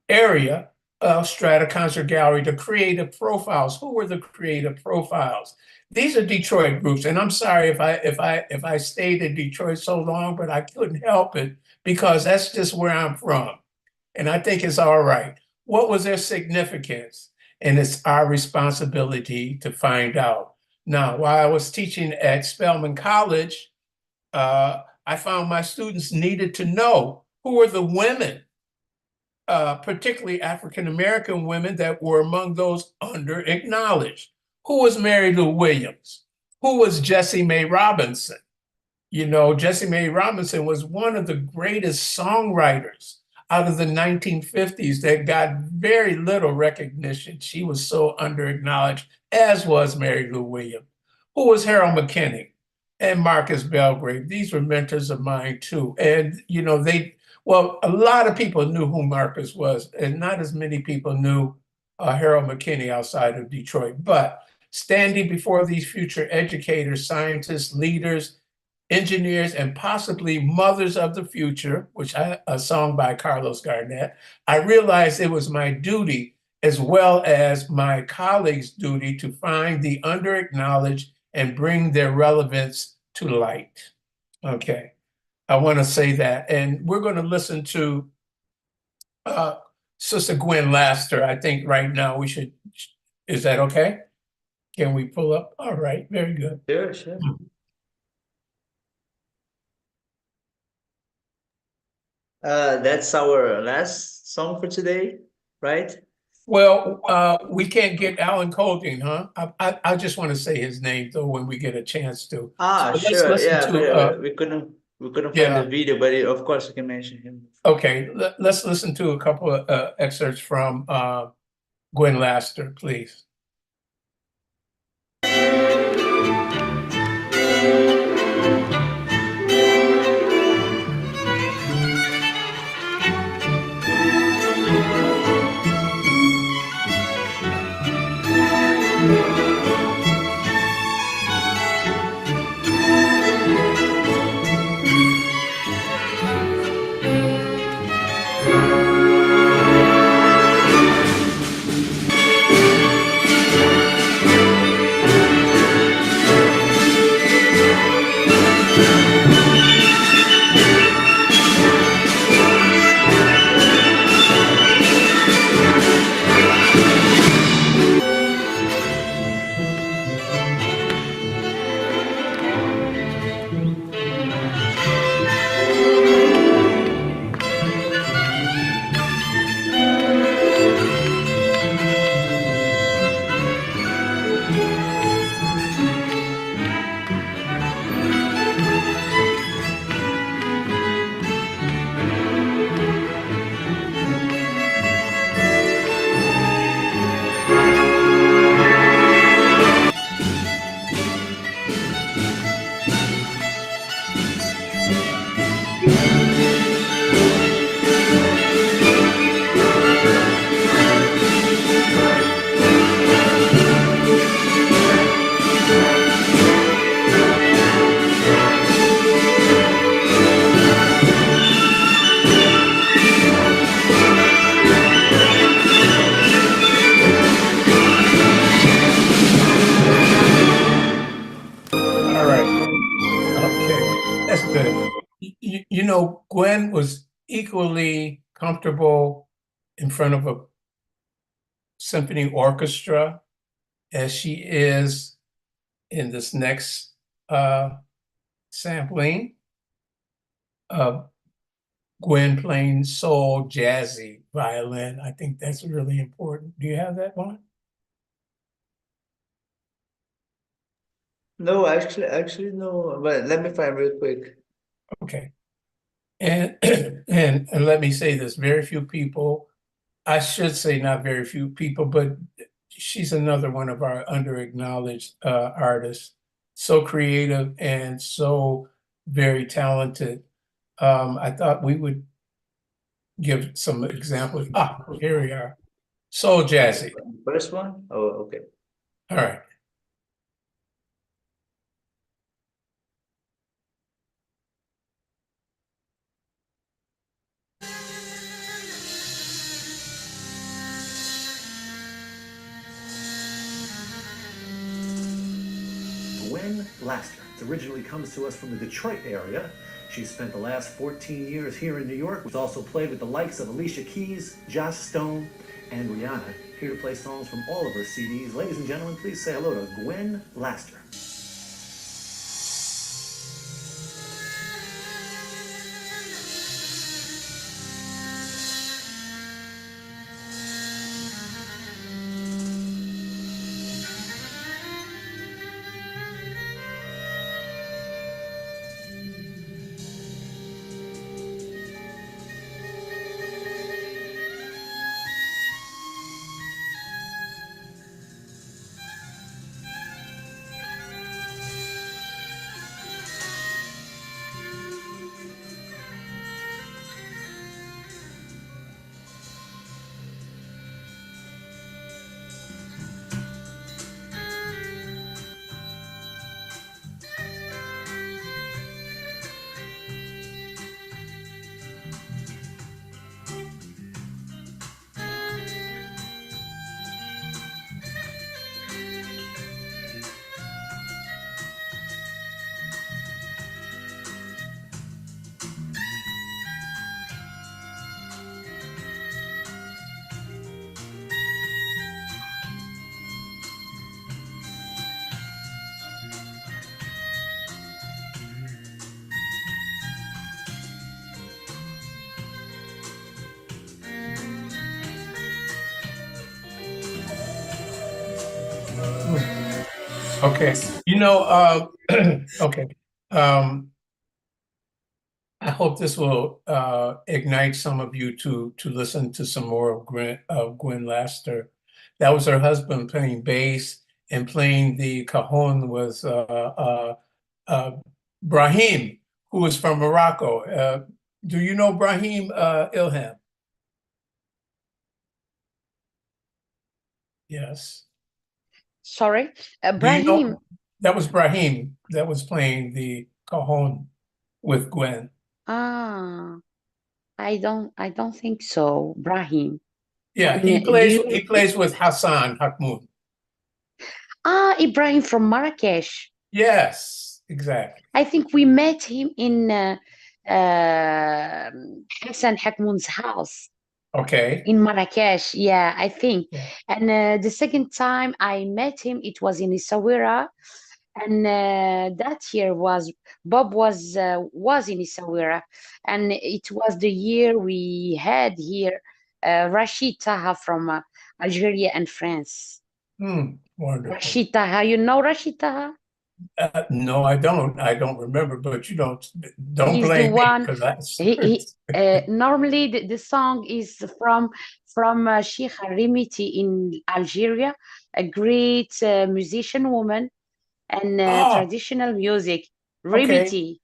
area of Strata Concert Gallery. The creative profiles. Who were the creative profiles? These are Detroit groups, and I'm sorry if I stayed in Detroit so long, but I couldn't help it because that's just where I'm from, and I think it's all right. What was their significance? And it's our responsibility to find out. Now, while I was teaching at Spelman College, I found my students needed to know who were the women, particularly African-American women that were among those under-acknowledged. Who was Mary Lou Williams? Who was Jessie Mae Robinson? You know, Jessie Mae Robinson was one of the greatest songwriters out of the 1950s that got very little recognition. She was so under-acknowledged, as was Mary Lou Williams. Who was Harold McKinney and Marcus Belgrave? These were mentors of mine too. And, you know, well, a lot of people knew who Marcus was, and not as many people knew Harold McKinney outside of Detroit. But standing before these future educators, scientists, leaders, engineers, and possibly mothers of the future, a song by Carlos Garnett, I realized it was my duty as well as my colleagues' duty to find the under-acknowledged and bring their relevance to light. Okay, I want to say that. And we're going to listen to Sister Gwen Laster. I think right now we should, is that okay? Can we pull up? All right, very good. Sure, sure. That's our last song for today, right? Well, we can't get Alan Colting, huh? I just want to say his name though when we get a chance to. Ah, So let's sure. listen Yeah, to, but we couldn't find yeah. the video, but of course we can mention him. Okay, let's listen to a couple of excerpts from Gwen Laster, please. You know, Gwen was equally comfortable in front of a symphony orchestra as she is in this next sampling of Gwen playing soul jazzy violin. I think that's really important. Do you have that one? No, actually, no. But let me find real quick. Okay. And and let me say this, very few people, I should say not very few people, but she's another one of our underacknowledged artists. So creative and so very talented. I thought we would give some examples. Ah, here we are. Soul jazzy. First one? Oh, okay. All right. Gwen Laster originally comes to us from the Detroit area. She's spent the last 14 years here in New York. She's also played with the likes of Alicia Keys, Joss Stone, and Rihanna. Here to play songs from all of her CDs. Ladies and gentlemen, please say hello to Gwen Laster. Okay. Okay. I hope this will ignite some of you to listen to some more of Gwen Laster. That was her husband playing bass, and playing the cajon was Brahim, who is from Morocco. Do you know Brahim Ilham? Yes. Sorry, Do you Brahim. know that was Brahim that was playing the cajon with Gwen? Ah, I don't think so, Brahim. Yeah, And he do plays with Hassan Hakmoun. Ibrahim from Marrakesh. Yes, exactly. I think we met him in Hassan Hakmoun's house Okay. in Marrakesh. Yeah, I think. Yeah. And the second time I met him, it was in Essaouira. And that year Bob was in Essaouira, and it was the year we had here Rashid Taha from Algeria and France. Wonderful. Rashid Taha, you know Rashid Taha? No, I don't. I don't remember, but you don't He's the blame me one. because that's He normally the song is from Sheikh Rimiti in Algeria, a great musician woman and oh, traditional music, okay. Rimiti.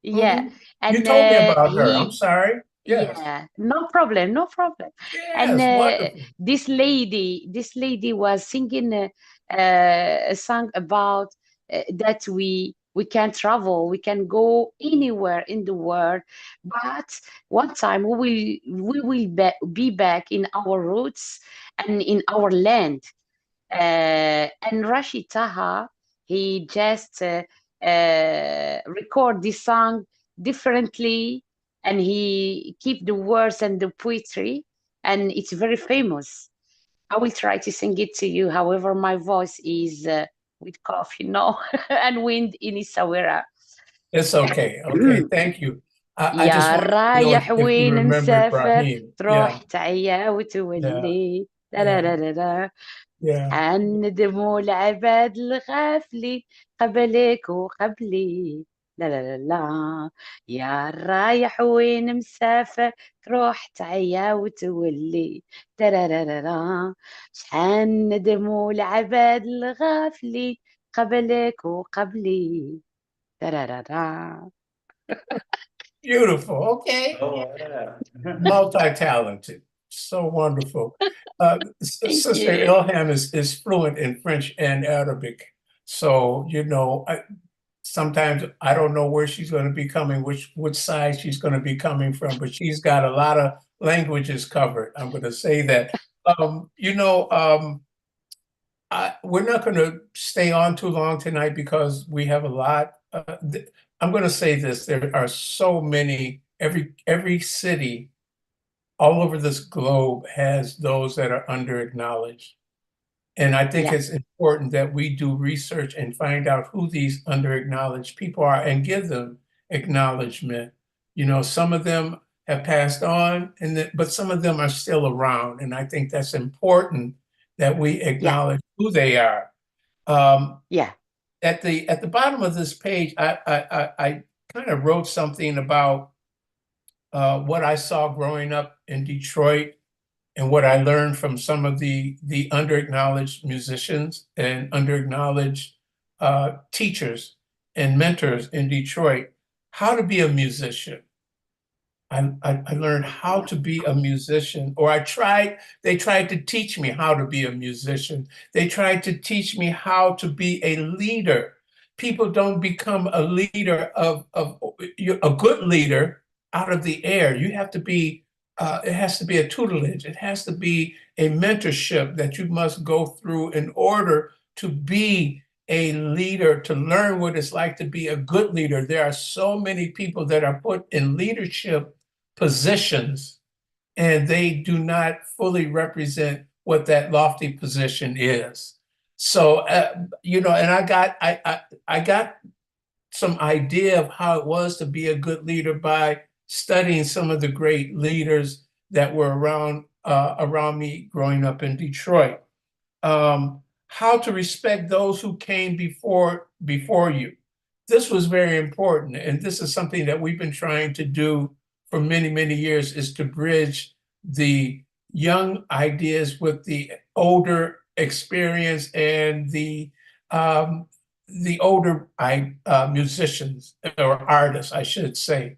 Yeah, Mhm. You and told me about her. I'm he, sorry. Yes. yeah, no problem, no problem. And Yes, wonderful. this lady was singing a song about that we can travel, we can go anywhere in the world, but one time be back in our roots and in our land. And Rashid Taha, he just record this song differently, and he keep the words and the poetry, and it's very famous. I will try to sing it to you. However, my voice is with cough, and wind in Essaouira. It's okay. Okay, thank you. I just يا wanted to know رايح if you وين remembered مسافر Brahim. تروح Yeah, تعيا yeah, وتولي لا لا yeah. لا لا لا Yeah. ندموا العباد الغافلي قبلك وقبلي. لا لا لا لا، يا رايح وين مسافر تروح تعيا وتولي. ترارارا، شحال ندموا العباد الغافلي قبلك وقبلي. ترارارا. Beautiful. Okay. Oh, yeah. Multi-talented. So wonderful. Thank Sister you. Ilham is fluent in French and Arabic. So, sometimes I don't know where she's going to be coming, which side she's going to be coming from, but she's got a lot of languages covered. I'm going to say that. We're not going to stay on too long tonight because we have a lot. I'm going to say this: there are so many. Every city all over this globe has those that are underacknowledged. And I think Yeah, it's important that we do research and find out who these underacknowledged people are and give them acknowledgement. Some of them have passed on, but some of them are still around. And I think that's important that we yeah, acknowledge who they are. Um, yeah, at the bottom of this page, I kind of wrote something about what I saw growing up in Detroit and what I learned from some of the underacknowledged musicians and underacknowledged teachers and mentors in Detroit, how to be a musician. I learned how to be a musician, or they tried to teach me how to be a musician. They tried to teach me how to be a leader. People don't become a leader a good leader out of the air. You have to be, it has to be a tutelage. It has to be a mentorship that you must go through in order to be a leader, to learn what it's like to be a good leader. There are so many people that are put in leadership positions, and they do not fully represent what that lofty position is. So, and I got some idea of how it was to be a good leader by studying some of the great leaders that were around me growing up in Detroit. How to respect those who came before you. This was very important, and this is something that we've been trying to do for many, many years, is to bridge the young ideas with the older experience and the older musicians or artists, I should say.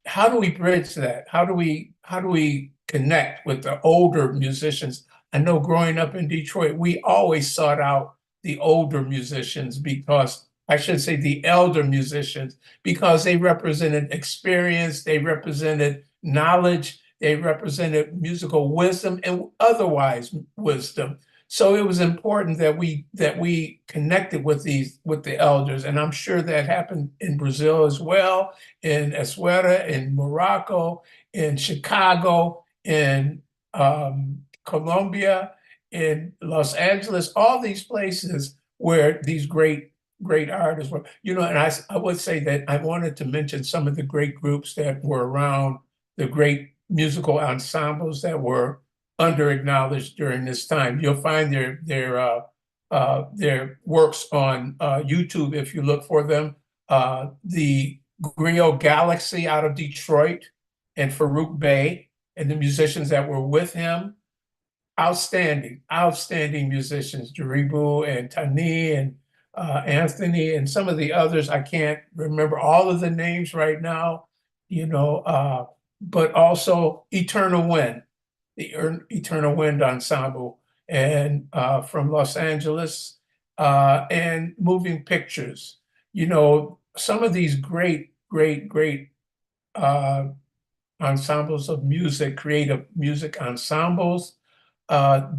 How do we bridge that? How do we connect with the older musicians? I know growing up in Detroit, we always sought out the older musicians, because I should say the elder musicians, because they represented experience, they represented knowledge, they represented musical wisdom and otherwise wisdom. So it was important that we connected with the elders, and I'm sure that happened in Brazil as well, in Eswera, in Morocco, in Chicago, in Colombia, in Los Angeles, all these places where these great artists were. And I would say that I wanted to mention some of the great groups that were around, the great musical ensembles that were underacknowledged during this time. You'll find their works on YouTube if you look for them. The Griot Galaxy out of Detroit and Farouk Bey and the musicians that were with him. Outstanding musicians, Jaribu and Tani and Anthony and some of the others. I can't remember all of the names right now, but also Eternal Wind, the Eternal Wind Ensemble, and from Los Angeles, and Moving Pictures. Some of these great uh, ensembles of music, creative music ensembles,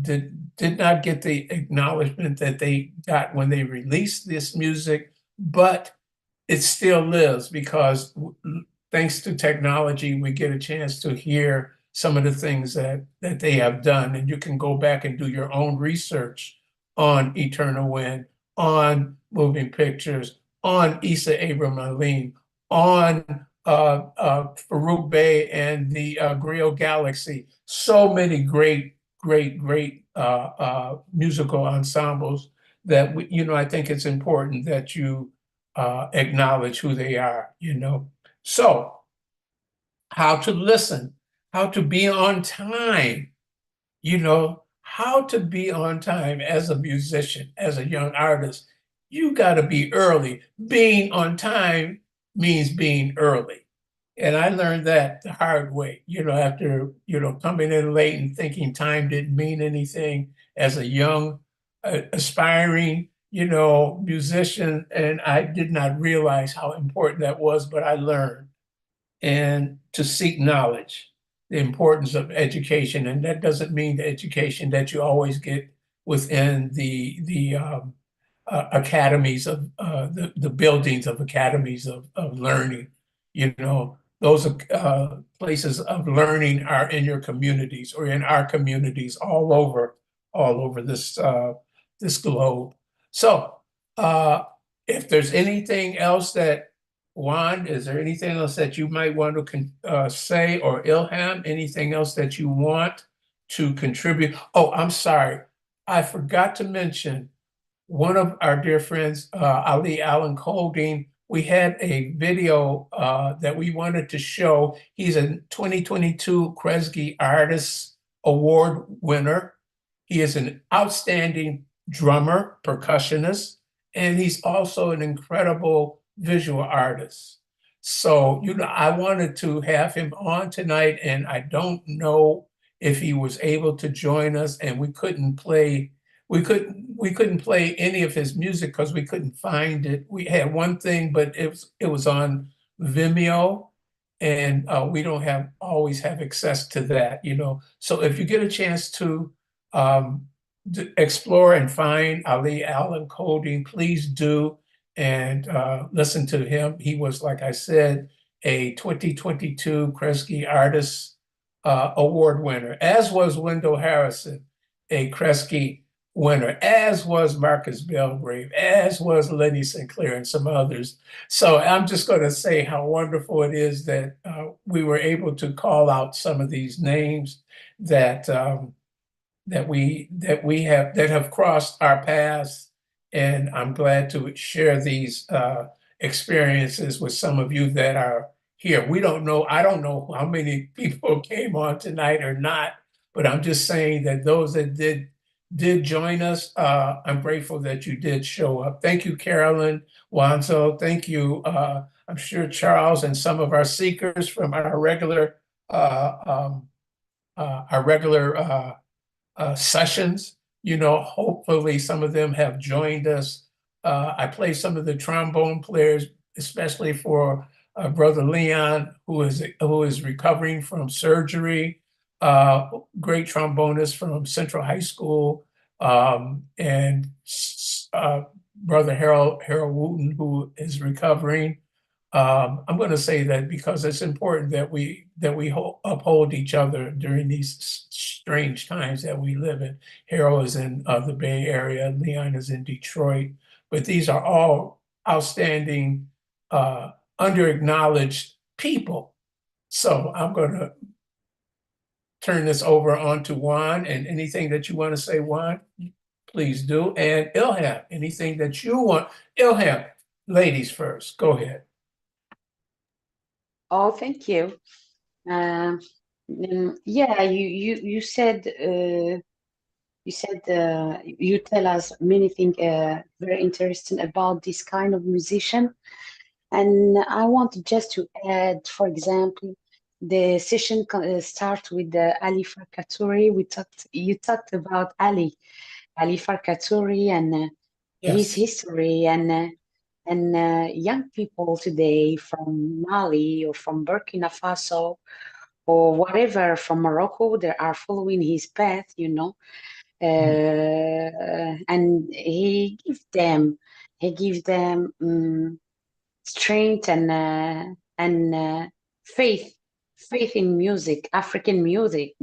did not get the acknowledgement that they got when they released this music, but it still lives because thanks to technology, we get a chance to hear some of the things that they have done. And you can go back and do your own research on Eternal Wind, on Moving Pictures, on Issa Abram Alim, on Farouk Bey and the Griot Galaxy. So many great great musical ensembles that I think it's important that you acknowledge who they are. So how to listen, how to be on time, how to be on time as a musician, as a young artist. You got to be early. Being on time means being early. And I learned that the hard way, after, coming in late and thinking time didn't mean anything as a young, aspiring, musician. And I did not realize how important that was, but I learned. And to seek knowledge, the importance of education. And that doesn't mean the education that you always get within the academies of the buildings of academies of learning. Those places of learning are in your communities or in our communities all over this globe. So if there's anything else Juan, is there anything else that you might want to say, or Ilham, anything else that you want to contribute? Oh, I'm sorry. I forgot to mention one of our dear friends, Ali Allen Colding. We had a video that we wanted to show. He's a 2022 Kresge Artist Award winner. He is an outstanding drummer, percussionist, and he's also an incredible visual artist. So, I wanted to have him on tonight, and I don't know if he was able to join us, and we couldn't play any of his music because we couldn't find it. We had one thing, but it was on Vimeo, and we don't always have access to that, So if you get a chance to explore and find Ali Allen Colding, please do, and listen to him. He was, like I said, a 2022 Kresge Artist Award winner, as was Wendell Harrison, a Kresge winner, as was Marcus Belgrave, as was Lenny Sinclair, and some others. So I'm just going to say how wonderful it is that we were able to call out some of these names that have crossed our paths, and I'm glad to share these experiences with some of you that are here. I don't know how many people came on tonight or not, but I'm just saying that those that did join us, I'm grateful that you did show up. Thank you, Carolyn Wanzo. Thank you. I'm sure Charles and some of our seekers from our regular sessions. Hopefully some of them have joined us. I play some of the trombone players, especially for Brother Leon, who is recovering from surgery. Great trombonist from Central High School, and Brother Harold Wooten, who is recovering. I'm going to say that because it's important that we uphold each other during these strange times that we live in. Harold is in the Bay Area, Leon is in Detroit, but these are all outstanding, underacknowledged people. So I'm going to turn this over on to Juan, and anything that you want to say, Juan, please do. And Ilham, anything that you want. Ilham, ladies first, go ahead. Oh, thank you. Yeah, you said you tell us many things very interesting about this kind of musician, and I want just to add, for example, the session start with Ali Farkaturi. You talked about Ali Farkaturi and his history and young people today from Mali or from Burkina Faso or whatever, from Morocco, they are following his path, and he gives them strength and faith in music, African music,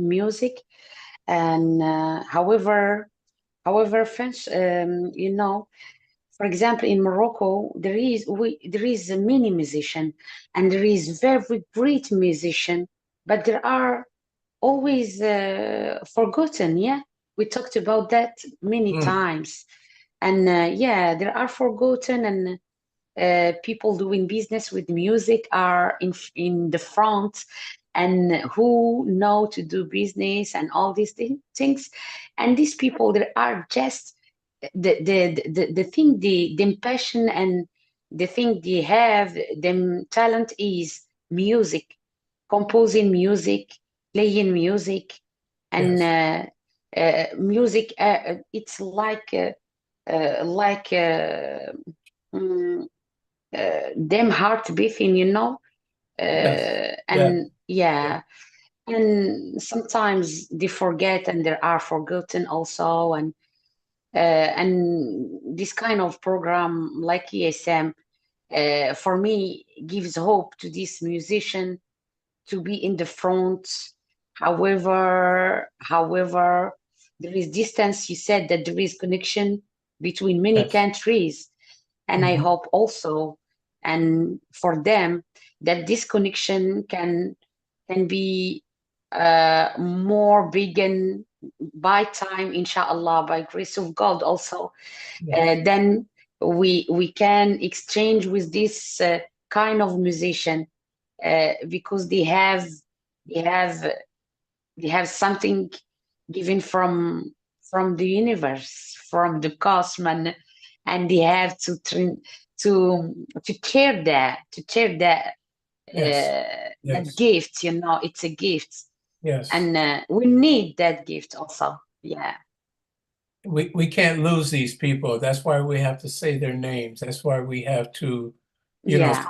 and however French, for example, in Morocco, there is a mini musician and there is very great musician, but there are always forgotten. Yeah, we talked about that many Mm, times. And yeah, there are forgotten, and people doing business with music are in the front, and who know to do business and all these things. And these people, there are just the thing, the passion, and the thing they have, them talent is music, composing music, playing music, and yes, music. It's like mm, them heart beating, yes, yeah, and yeah, yeah, and sometimes they forget, and they are forgotten also, and this kind of program like ESM, for me, gives hope to this musician to be in the front. However, there is distance. You said that there is connection between many yes. countries, and I Mhm. hope also, and for them, that this connection can be more big, and by time, inshallah, by grace of God also, Yes, then we can exchange with this kind of musician, because they have they have something given from the universe, from the cosmos, and they have to share that yes, that yes, gift. It's a gift, yes. and we need that gift also. Yeah, We can't lose these people. That's why we have to say their names. That's why we have to, yeah,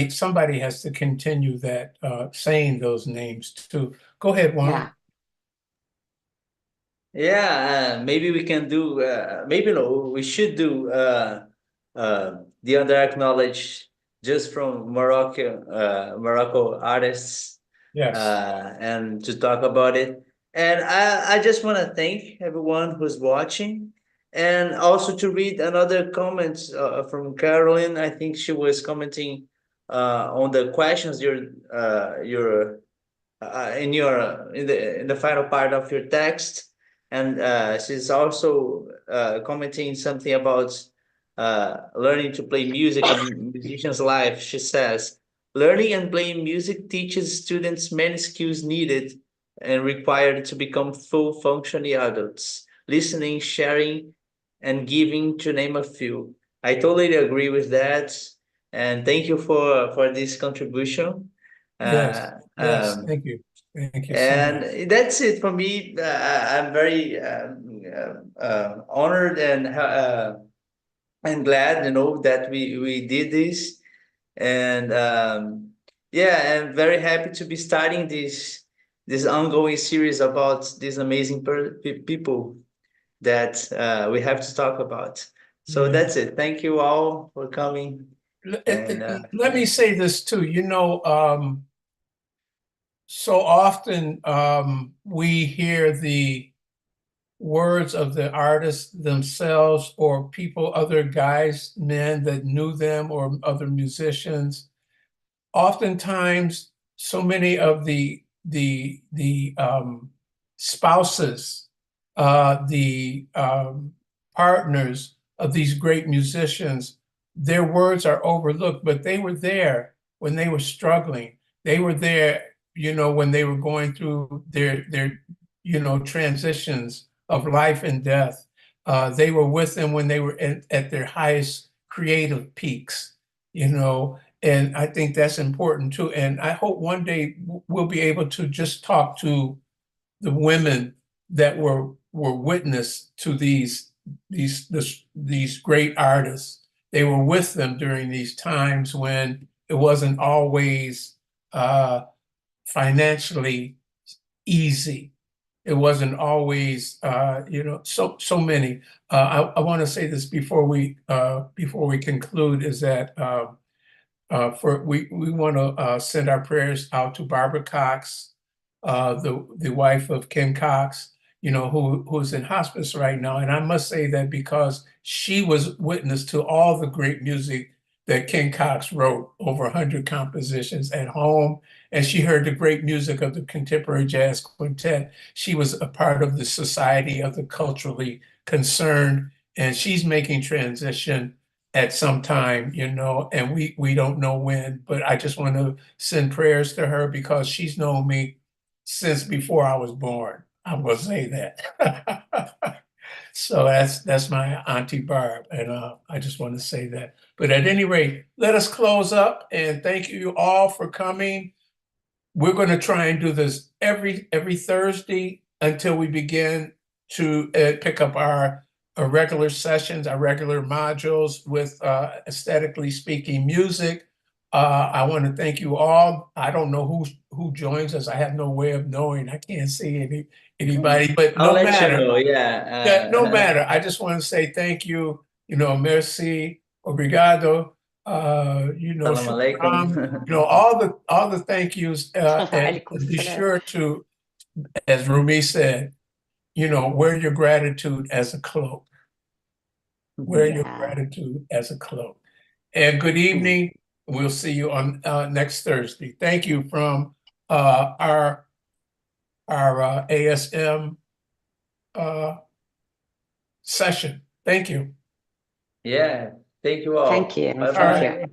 somebody has to continue that saying those names too. Go ahead, Juan. yeah, Yeah, maybe we can do. Maybe no, we should do the underacknowledged just from Morocco artists, Yes, and to talk about it. And I just want to thank everyone who's watching, and also to read another comments from Carolyn. I think she was commenting on the questions your in the final part of your text, and she's also commenting something about learning to play music in musician's life. She says, learning and playing music teaches students many skills needed and required to become full functioning adults, listening, sharing, and giving, to name a few. I totally agree with that, and thank you for this contribution. yes, uh, yes. um, Thank you. Thank you so much. and that's it for me. I'm very honored and glad, that we did this, and yeah, I'm very happy to be starting this ongoing series about these amazing people that we have to talk about. So Yeah. that's it. Thank you all for coming, and Let me say this too. So often we hear the words of the artists themselves or people, other guys, men that knew them or other musicians. Oftentimes, so many of the spouses, the partners of these great musicians, their words are overlooked, but they were there when they were struggling. They were there, when they were going through their transitions of life and death. They were with them when they were at their highest creative peaks, and I think that's important too. And I hope one day we'll be able to just talk to the women that were witness to these great artists. They were with them during these times when it wasn't always financially easy. It wasn't always, so many. I want to say this before we conclude is that. We want to send our prayers out to Barbara Cox, the wife of Ken Cox, who's in hospice right now. And I must say that because she was witness to all the great music that Ken Cox wrote, over 100 compositions at home and she heard the great music of the Contemporary Jazz Quintet. She was a part of the Society of the Culturally Concerned, and she's making transition at some time, and we don't know when, but I just want to send prayers to her because she's known me since before I was born. I'm gonna say that. So that's my Auntie Barb, and I just want to say that. But at any rate, let us close up and thank you all for coming. We're going to try and do this every Thursday until we begin to pick up our regular sessions, our regular modules with aesthetically speaking music. I want to thank you all. I don't know who joins us. I have no way of knowing. I can't see anybody, but I'll no let matter. you know. Yeah, no matter. I just want to say thank you. Merci, obrigado. Salam Shukran. alaikum. All the thank yous. And Alaikum be salam. sure to, as Rumi said, wear your gratitude as a cloak. Wear your Yeah. gratitude as a cloak. And good evening. We'll see you on next Thursday. Thank you from our ASM session. Thank you. Yeah. Thank you all. Thank you. Bye Thank bye. you.